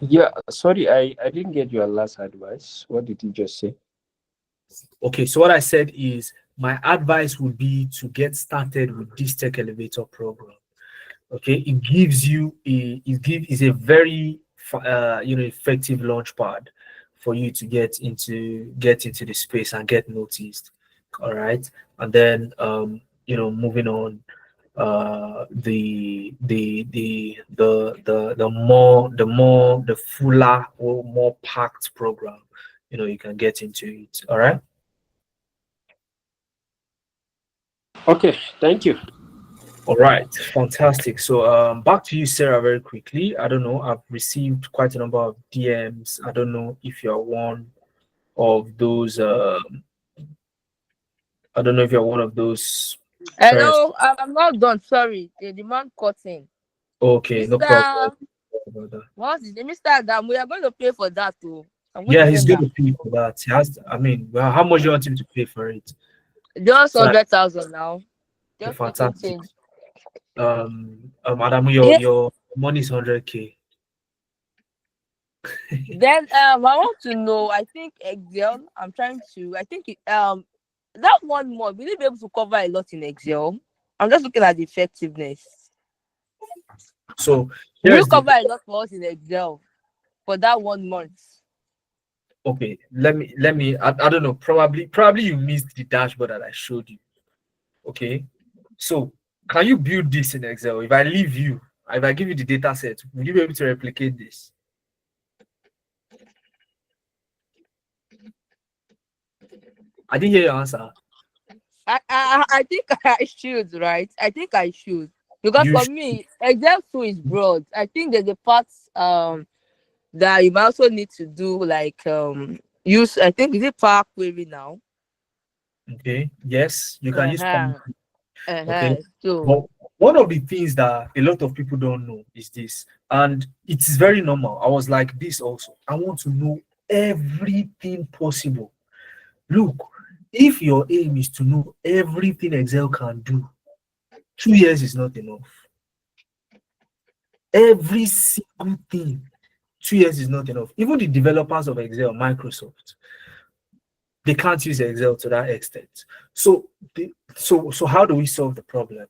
Yeah, sorry, I didn't get your last advice. What did you just say? Okay, so what I said is my advice would be to get started with this tech elevator program. Okay, it gives you is a very effective launch pad for you to get into the space and get noticed. All right, and then moving on, the fuller or more packed program, you can get into it. All right. Okay, thank you. All right, fantastic. So back to you, Sarah, very quickly. I don't know, I've received quite a number of DMs. I don't know if you're one of those I don't know if you're one of those first. Hello, I'm not done. Sorry, the demand cutting. Okay, no problem about that. What's his name? Mr. Adam, we are going to pay for that too. I'm going Yeah, to he's send going that. to pay for that. He has, I mean, well, how much do you want him to pay for it? Just So that 100,000 now. Just little fantastic. change. Adam, Yeah. your money is 100K. Then I want to know. I think Excel. I'm trying to. I think that 1 month will you be able to cover a lot in Excel? I'm just looking at the effectiveness. So Will you here's the cover a lot for us in Excel for that 1 month? okay. I don't know. Probably you missed the dashboard that I showed you. Okay. So can you build this in Excel? If I give you the data set, will you be able to replicate this? I didn't hear your answer. I think I should, right? I think I should. Because You for sh- me, Excel 2 is broad. I think there's a part that you might also need to do like use, I think, is it Power Query now? okay. Yes, you can use Uh-huh. Okay. So But one of the things that a lot of people don't know is this, and it's very normal. I was like this also. I want to know everything possible. Look, if your aim is to know everything Excel can do, 2 years is not enough. Every single thing, 2 years is not enough. Even the developers of Excel, Microsoft, they can't use Excel to that extent. So, so how do we solve the problem?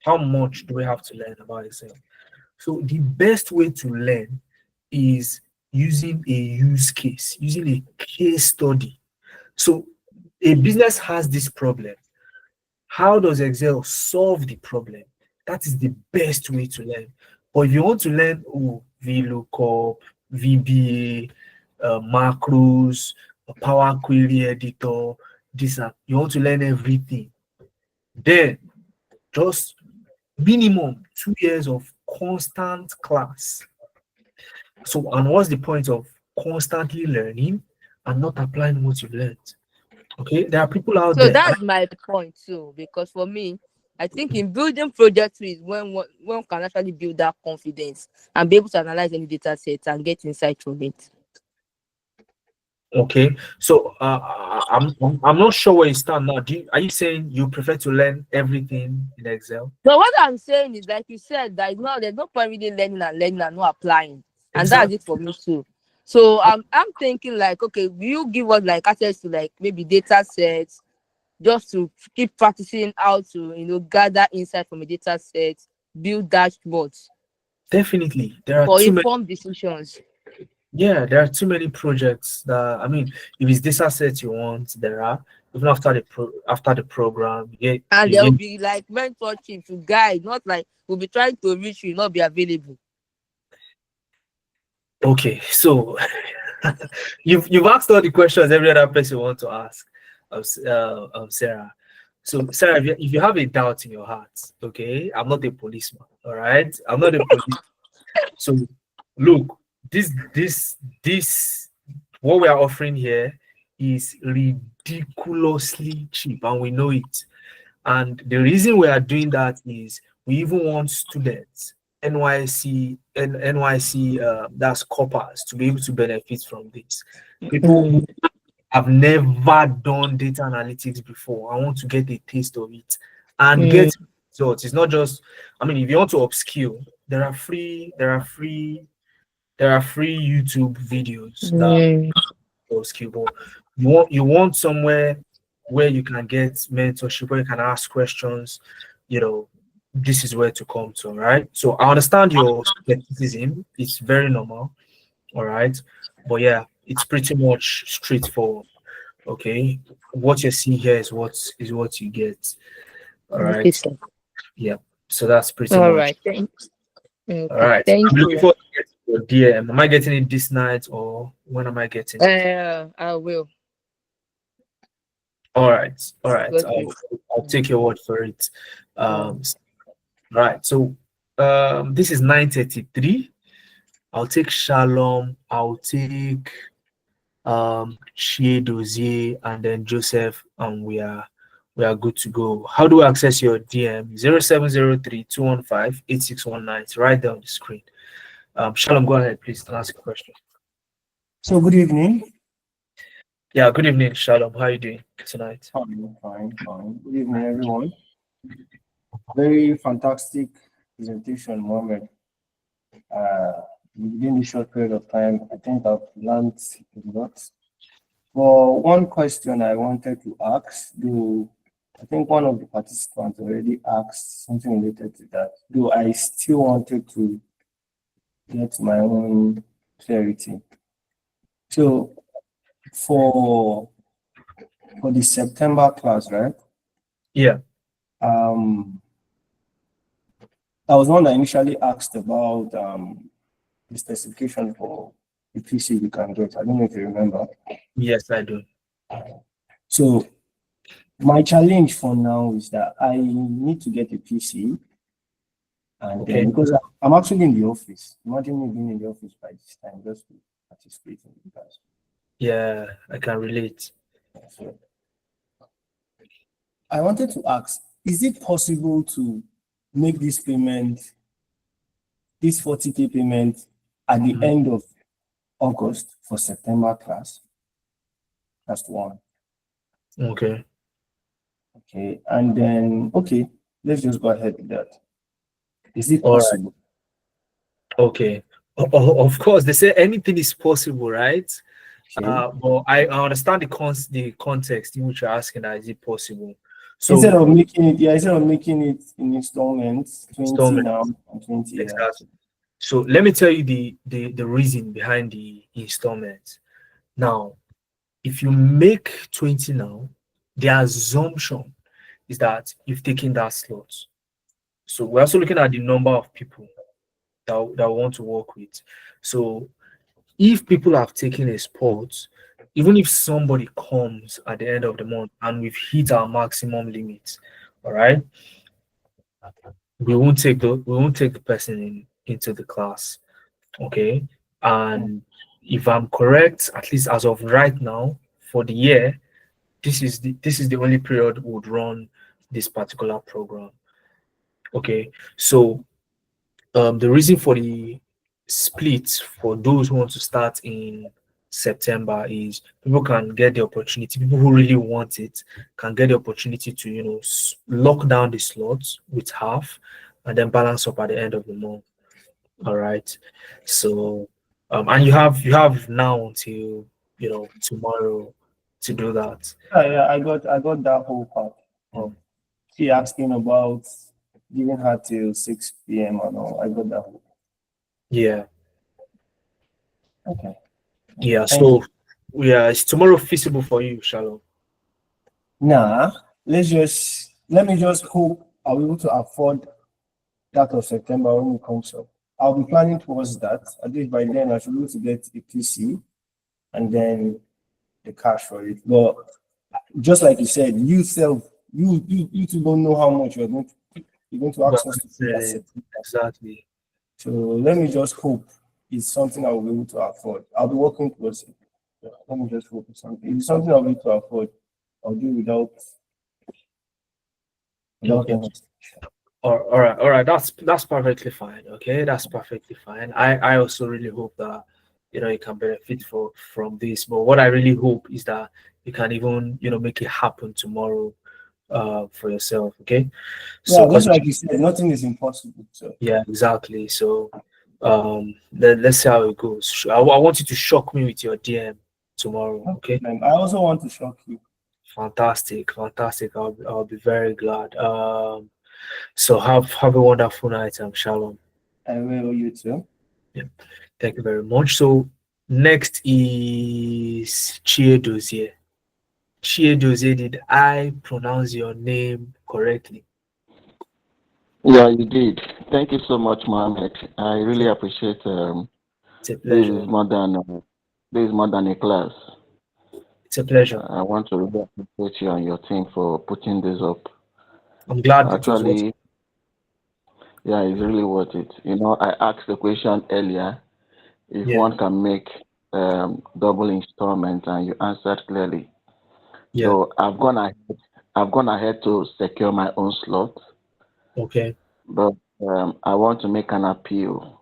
How much do we have to learn about Excel? So the best way to learn is using a use case, using a case study. So a business has this problem. How does Excel solve the problem? That is the best way to learn. But if you want to learn VLOOKUP, VBA, macros, a Power Query editor, you want to learn everything, then just minimum 2 years of constant class. So, and what's the point of constantly learning and not applying what you've learned? Okay, there are people out So there. that's my point too, because for me, I think in building projects is when one can actually build that confidence and be able to analyze any data sets and get insight from it. Okay, so I'm not sure where you stand now. Are you saying you prefer to learn everything in Excel? So what I'm saying is, like you said, there's no point really learning and not applying, and Exactly. that's it for me too. So I'm thinking like, okay, will you give us like access to like maybe data sets just to keep practicing how to gather insight from a data set, build dashboards Definitely, there are for too many. informed decisions. Yeah, there are too many projects that, I mean, if it's data sets you want, there are even after the program, And you there will get be like mentorship to guide, not like we'll be trying to reach you, not be available. okay. So you've asked all the questions every other person want to ask of Sarah. So Sarah, if you have a doubt in your heart, okay, I'm not a policeman, all right? I'm not a police. So look, this what we are offering here is ridiculously cheap, and we know it. And the reason we are doing that is we even want students, NYC, that's corpers, to be able to benefit from this. People who have never done data analytics before, I want to get a taste of it and get results. It's not just, I mean, if you want to upskill, there are free YouTube videos that upskill, but you want somewhere where you can get mentorship, where you can ask questions, this is where to come to, right? So I understand your skepticism, it's very normal, all right, but yeah, it's pretty much straightforward. Okay, what you see here is what you get, all Okay, right. sir. Yeah, so that's pretty All much. right. Thanks. All Okay. right, Thank I'm looking you. forward to getting your DM. Am I getting it this night, or when am I getting it? I will. All right, all right. Got I'll, it. I'll take your word for it. Right. So this is 9:33. I'll take Shalom. I'll take Chiedozie and then Joseph, and we are good to go. How do I access your DM? 0703-215-8619. It's right there on the screen. Shalom, go ahead, please, and ask a question. So good evening. Yeah, good evening, Shalom. How are you doing tonight? Fine. Good evening, everyone. Very fantastic presentation, Mohammed. Within a short period of time, I think I've learned a lot. For one question I wanted to ask, though I think one of the participants already asked something related to that, though I still wanted to get my own clarity. So for the September class, right? Yeah. I was one that initially asked about the specification for the PC you can get. I don't know if you remember. Yes, I do. So my challenge for now is that I need to get a PC, and Okay. because I'm actually in the office. Imagine me being in the office by this time just to participate in the class. Yeah, I can relate. So I wanted to ask, is it possible to make this payment, this 40K payment at the end of August for September class. That's one. Okay. Okay, and then let's just go ahead with that. Is it All right. possible? Okay. Of course, they say anything is possible, right? Okay. But I understand the context in which you're asking that is it possible. So Instead of making it in installments, 20 installment, now and 20 years. exactly. So let me tell you the reason behind the installment. Now, if you make 20 now, the assumption is that you've taken that slot. So we're also looking at the number of people that we want to work with. So if people have taken a spot, even if somebody comes at the end of the month and we've hit our maximum limit, all right, we won't take the person into the class. Okay. And if I'm correct, at least as of right now, for the year, this is the only period we would run this particular program. Okay. So the reason for the split for those who want to start in September is people can get the opportunity, people who really want it can get the opportunity to, lock down the slots with half and then balance up at the end of the month. All right. So, and you have now until, tomorrow to do that. Yeah, I got that whole part. She asking about giving her till 6 p.m. and all. I got that whole. Yeah. Okay. Yeah. Thank So, yeah, is tomorrow feasible for you, Shalom? Nah, let me just hope I'll be able to afford that of September when it comes up. I'll be planning towards that. At least by then I should be able to get a PC and then the cash for it. But just like you said, you two don't know how much you're going to ask us to pay that September. Exactly. So let me just hope it's something I will be able to afford. I'll be working towards it. Yeah, let me just hope it's something. If it's something I'll be able to afford, I'll do without Okay. any. All right. That's perfectly fine. Okay, that's perfectly fine. I also really hope that you can benefit from this. But what I really hope is that you can even make it happen tomorrow, for yourself. Okay. So, Yeah, just 'cause like you said, nothing is impossible. So yeah, exactly. So, let's see how it goes. I want you to shock me with your DM tomorrow. Okay. I also want to shock you. Fantastic. I'll be very glad. So have a wonderful night, Shalom. I will, you too. Yeah, thank you very much. So next is Chiedozie. Chiedozie, did I pronounce your name correctly? Yeah, you did. Thank you so much, Mohammed. I really appreciate It's a this pleasure. is more than a class. It's a pleasure. I want to really appreciate you and your team for putting this up. I'm glad it was what. Actually, yeah, it's really worth it. I asked the question earlier if Yeah, one can make double installment, and you answered clearly. yeah. So I've gone ahead to secure my own slot, Okay. but I want to make an appeal.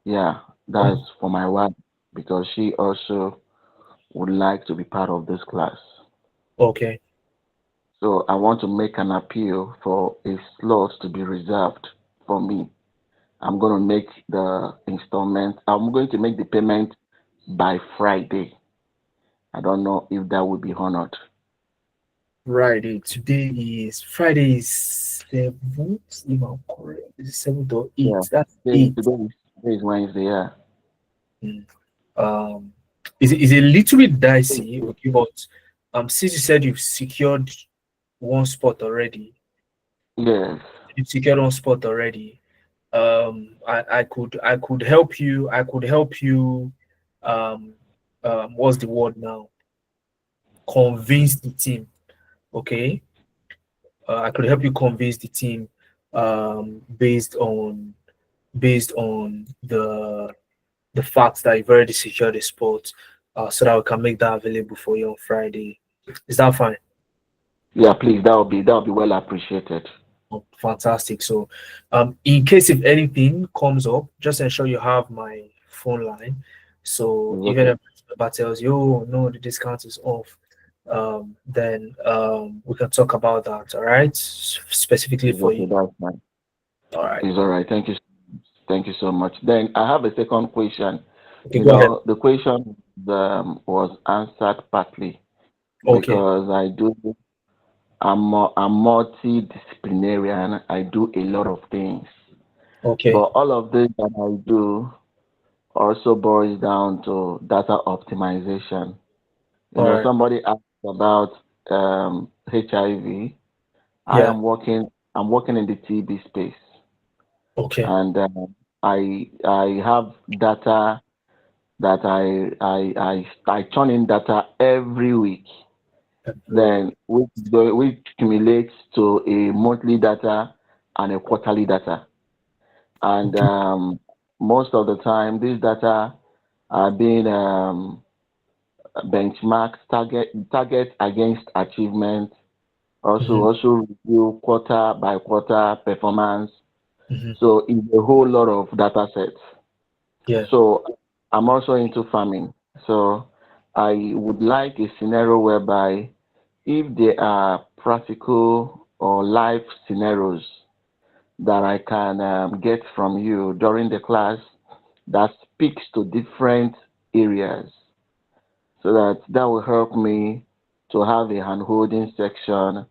Yeah, that's for my wife because she also would like to be part of this class. Okay. So I want to make an appeal for a slot to be reserved for me. I'm going to make the installment. I'm going to make the payment by Friday. I don't know if that will be honored. Friday. Today is Friday is 7th, if I'm correct. Is it 7th or 8th? Yeah. That's Today, 8th. today is Wednesday. Yeah. Is a little bit dicey, okay, but since you said you've secured one spot already, Yes. I could help you. What's the word now? Convince the team. Okay. I could help you convince the team, based on the fact that you've already secured a spot, so that we can make that available for you on Friday. Is that fine? Yeah. Please, that will be well appreciated. Oh, fantastic. So, in case if anything comes up, just ensure you have my phone line. So It's even okay. if member tells you, "Oh, no, the discount is off," then we can talk about that. All right, specifically It's for okay. you. That's fine. All right. It's all right. Thank you. Thank you so much. Then I have a second question. Okay, go ahead. The question was answered partly Okay. because I'm multidisciplinarian. I do a lot of things, Okay. but all of this that I do also boils down to data optimization. All right. Somebody asked about HIV. Yeah. I'm working in the TB space, Okay. and I have data that I turn in data every week. Every Then which accumulates to a monthly data and a quarterly data. And Okay. most of the time, these data are being benchmarked, target against achievement. Mm-hmm. Also review quarter by quarter performance. Mm-hmm. So it's a whole lot of data sets. Yeah. So I'm also into farming. So I would like a scenario whereby if there are practical or live scenarios that I can get from you during the class that speaks to different areas, so that will help me to have a hand-holding section,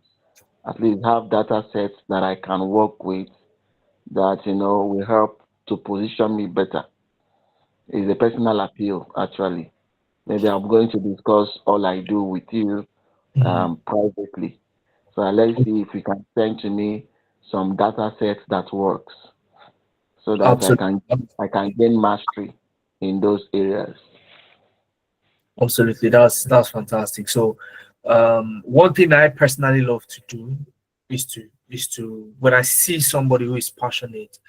at least have data sets that I can work with that will help to position me better. It's a personal appeal, actually. Maybe I'm going to discuss all I do with you Mm-hmm. privately. So let's see if you can send to me some data sets that works so that Absolutely. I can gain mastery in those areas. Absolutely. That's fantastic. So, one thing I personally love to do is to when I see somebody who is passionate,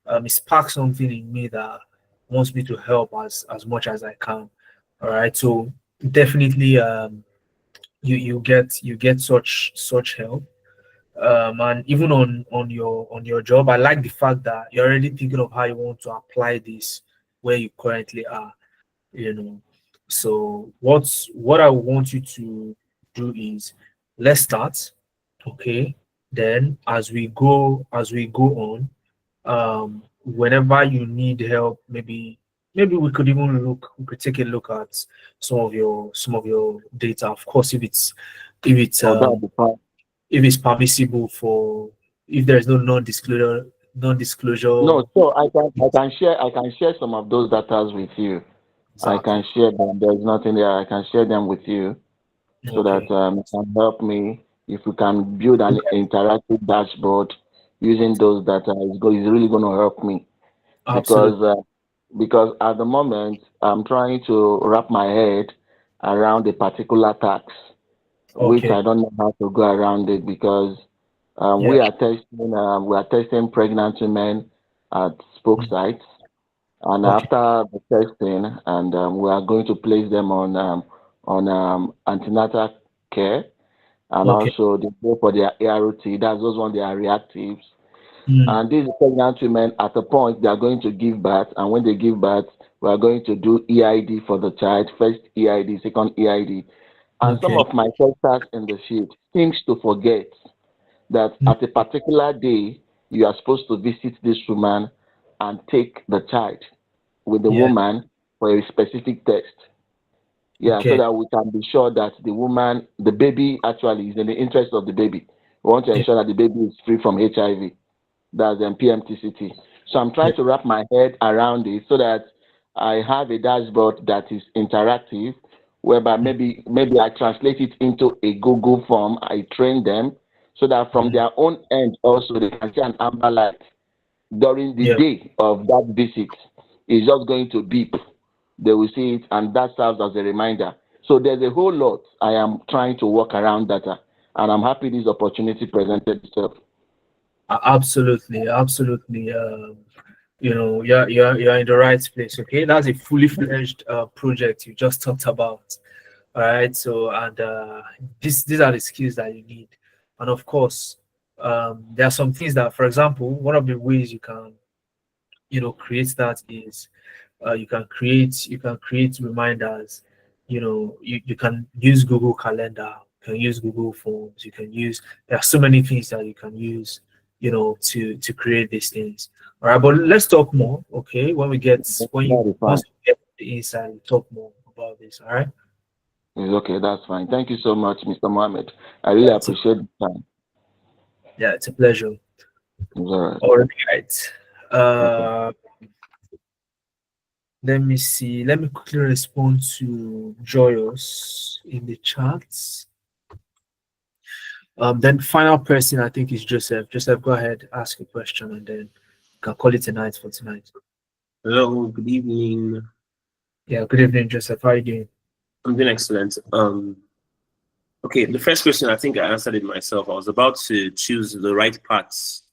it sparks something in me that wants me to help as much as I can. All right. So definitely, you get such help. And even on your job, I like the fact that you're already thinking of how you want to apply this where you currently are. you know so what I want you to do is, let's start. Okay, then as we go on, whenever you need help, maybe we could take a look at some of your data, of course, if it's Oh, that'll be fine. if it's permissible, for if there's no non-disclosure. No, so I can share some of those data with you. I can Exactly. share them. There's nothing there. I can share them with you so that Okay. it can help me. If we can build an interactive dashboard using those data, it's really going to help me because Absolutely. because at the moment I'm trying to wrap my head around a particular tax, which Okay. I don't know how to go around it because Yeah. we are testing pregnant women at spoke Mm. sites, and Okay. after the testing, and we are going to place them on antenatal care, and Okay. also they go for their ART. That's those ones they are reactives. Mm. And these pregnant women, at a point, they are going to give birth, and when they give birth, we are going to do EID for the child, first EID, second EID. And some Okay. of my testers in the field seems to forget that Mm. at a particular day, you are supposed to visit this woman and take the child with the Yeah. woman for a specific test. Yeah, so Okay. that we can be sure that the baby actually is in the interest of the baby. We want to Yeah. ensure that the baby is free from HIV. That's PMTCT. So I'm Yeah. trying to wrap my head around it so that I have a dashboard that is interactive, whereby Mm. maybe I translate it into a Google form. I train them so that from Mm. their own end also they can see an amber light during the Yeah. day of that visit. It's just going to beep. They will see it, and that serves as a reminder. So there's a whole lot I am trying to work around data, and I'm happy this opportunity presented itself. Absolutely. Absolutely. You're in the right place. Okay, that's a fully fledged project you just talked about. All right. So, and these are the skills that you need, and of course, there are some things that, for example, one of the ways you can, create that is you can create reminders. You can use Google Calendar, you can use Google Forms, there are so many things that you can use, to create these things. All right, but let's talk more, okay? That is Once fine. you get the inside, we'll talk more about this. All right. It's okay. That's fine. Thank you so much, Mr. Mohammed. I really Yeah, appreciate the time. it's a pleasure. It's all right. All right. Okay. Let me see. Let me quickly respond to Joyous in the chats. Then final person, I think, is Joseph. Joseph, go ahead, ask a question, and then you can call it a night for tonight. Hello, good evening. Yeah, good evening, Joseph. How are you doing? I'm doing excellent. Okay, the first question, I think I answered it myself. I was about to choose the right parts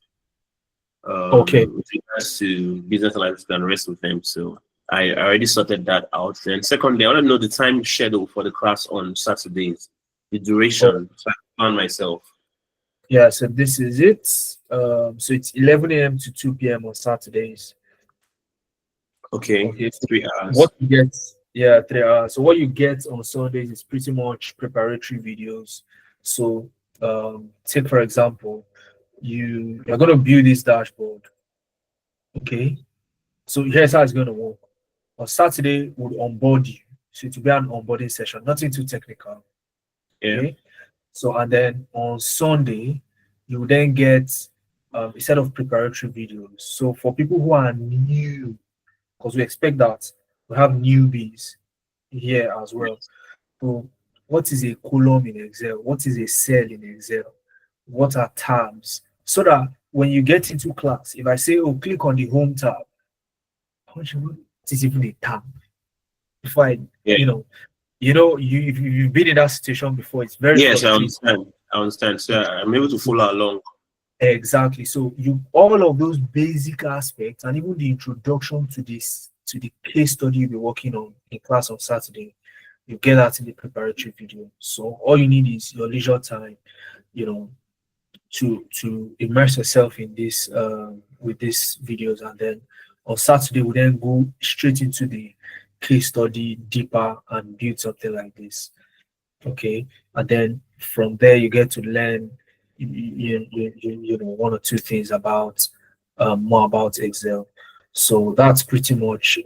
Okay. with regards to business analytics and rest of them. So I already sorted that out. And secondly, I want to know the time schedule for the class on Saturdays, the duration. So I found myself. Yeah, so this is it. So it's 11 a.m. to 2 p.m. on Saturdays. Okay, Okay. 3 hours. What you get, yeah, 3 hours. So what you get on Sundays is pretty much preparatory videos. So take for example, you're gonna build this dashboard. Okay. So here's how it's gonna work. On Saturday, we'll onboard you. So it will be an onboarding session, nothing too technical. Yeah. Okay. So and then on Sunday, you will then get a set of preparatory videos. So for people who are new, because we expect that we have newbies here as well. So what is a column in Excel? What is a cell in Excel? What are tabs? So that when you get into class, if I say, oh, click on the home tab, what is even a tab? Before I, Yeah. if you've been in that situation before, it's very Yes, I frustrating. understand. I understand. So I'm able to follow along. Exactly. So all of those basic aspects and even the introduction to the case study you'll be working on in class on Saturday, you get that in the preparatory video. So all you need is your leisure time, you know, to immerse yourself in this with these videos, and then on Saturday we then go straight into the case study deeper and build something like this. Okay, and then from there you get to learn one or two things about more about Excel. So that's pretty much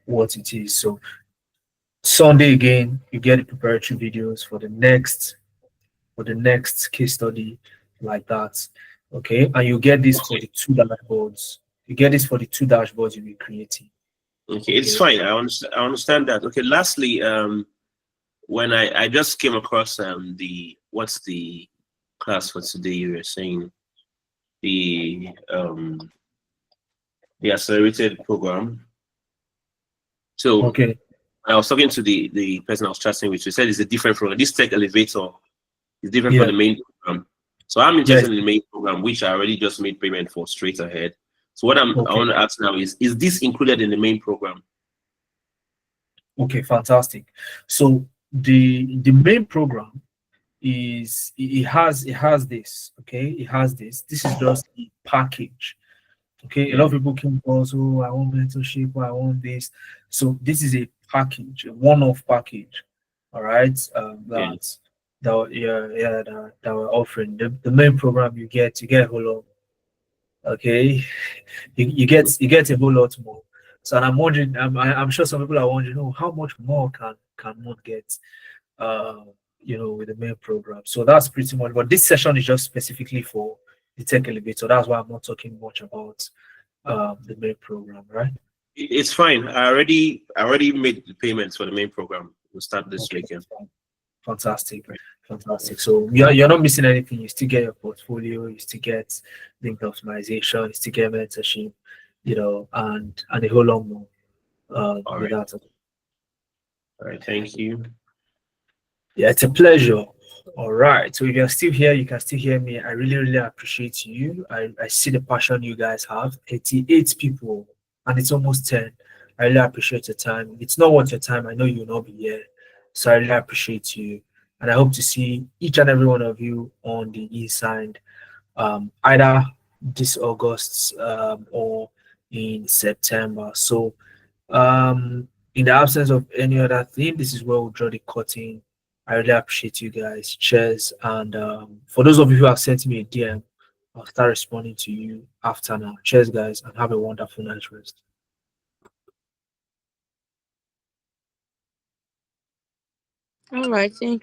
what it is. So Sunday again, you get the preparatory videos for the next case study, like that. Okay, and you get this for the two dashboards. You get this for the two dashboards you'll be creating. Okay, it's fine. I understand that. Okay, lastly, when I just came across what's the class for today you were saying, the accelerated program. So Okay. I was talking to the person I was chatting with, who said it's a different program. This tech elevator is different from the main program. So I'm interested in the main program, which I already just made payment for straight ahead. So what I want to ask now is this included in the main program? Okay, fantastic. So the main program is it has this. Okay, it has this. This is just a package. Okay, a lot of people can also, I want mentorship, or I want this. So this is a package, a one-off package. All right, that we're offering. The main program you get a whole lot. Okay, you get a whole lot more. So and I'm wondering, I'm sure some people are wondering, oh, how much more can one get? With the main program. So that's pretty much. But this session is just specifically for the tech elevator. That's why I'm not talking much about the main program, right? It's fine. I already made the payments for the main program. We'll start this weekend. Fantastic. So you're not missing anything. You still get your portfolio, you still get link optimization, you still get mentorship, and a whole lot more. All right, thank you. Yeah, it's a pleasure. All right. So if you're still here, you can still hear me. I really, really appreciate you. I see the passion you guys have. 88 people, and it's almost 10. I really appreciate your time. If it's not worth your time, I know you'll not be here. So I really appreciate you. And I hope to see each and every one of you on the inside either this August or in September. So in the absence of any other thing, this is where we'll draw the curtain. I really appreciate you guys. Cheers. And for those of you who have sent me a DM, I'll start responding to you after now. Cheers, guys, and have a wonderful night's rest. All right, thank you.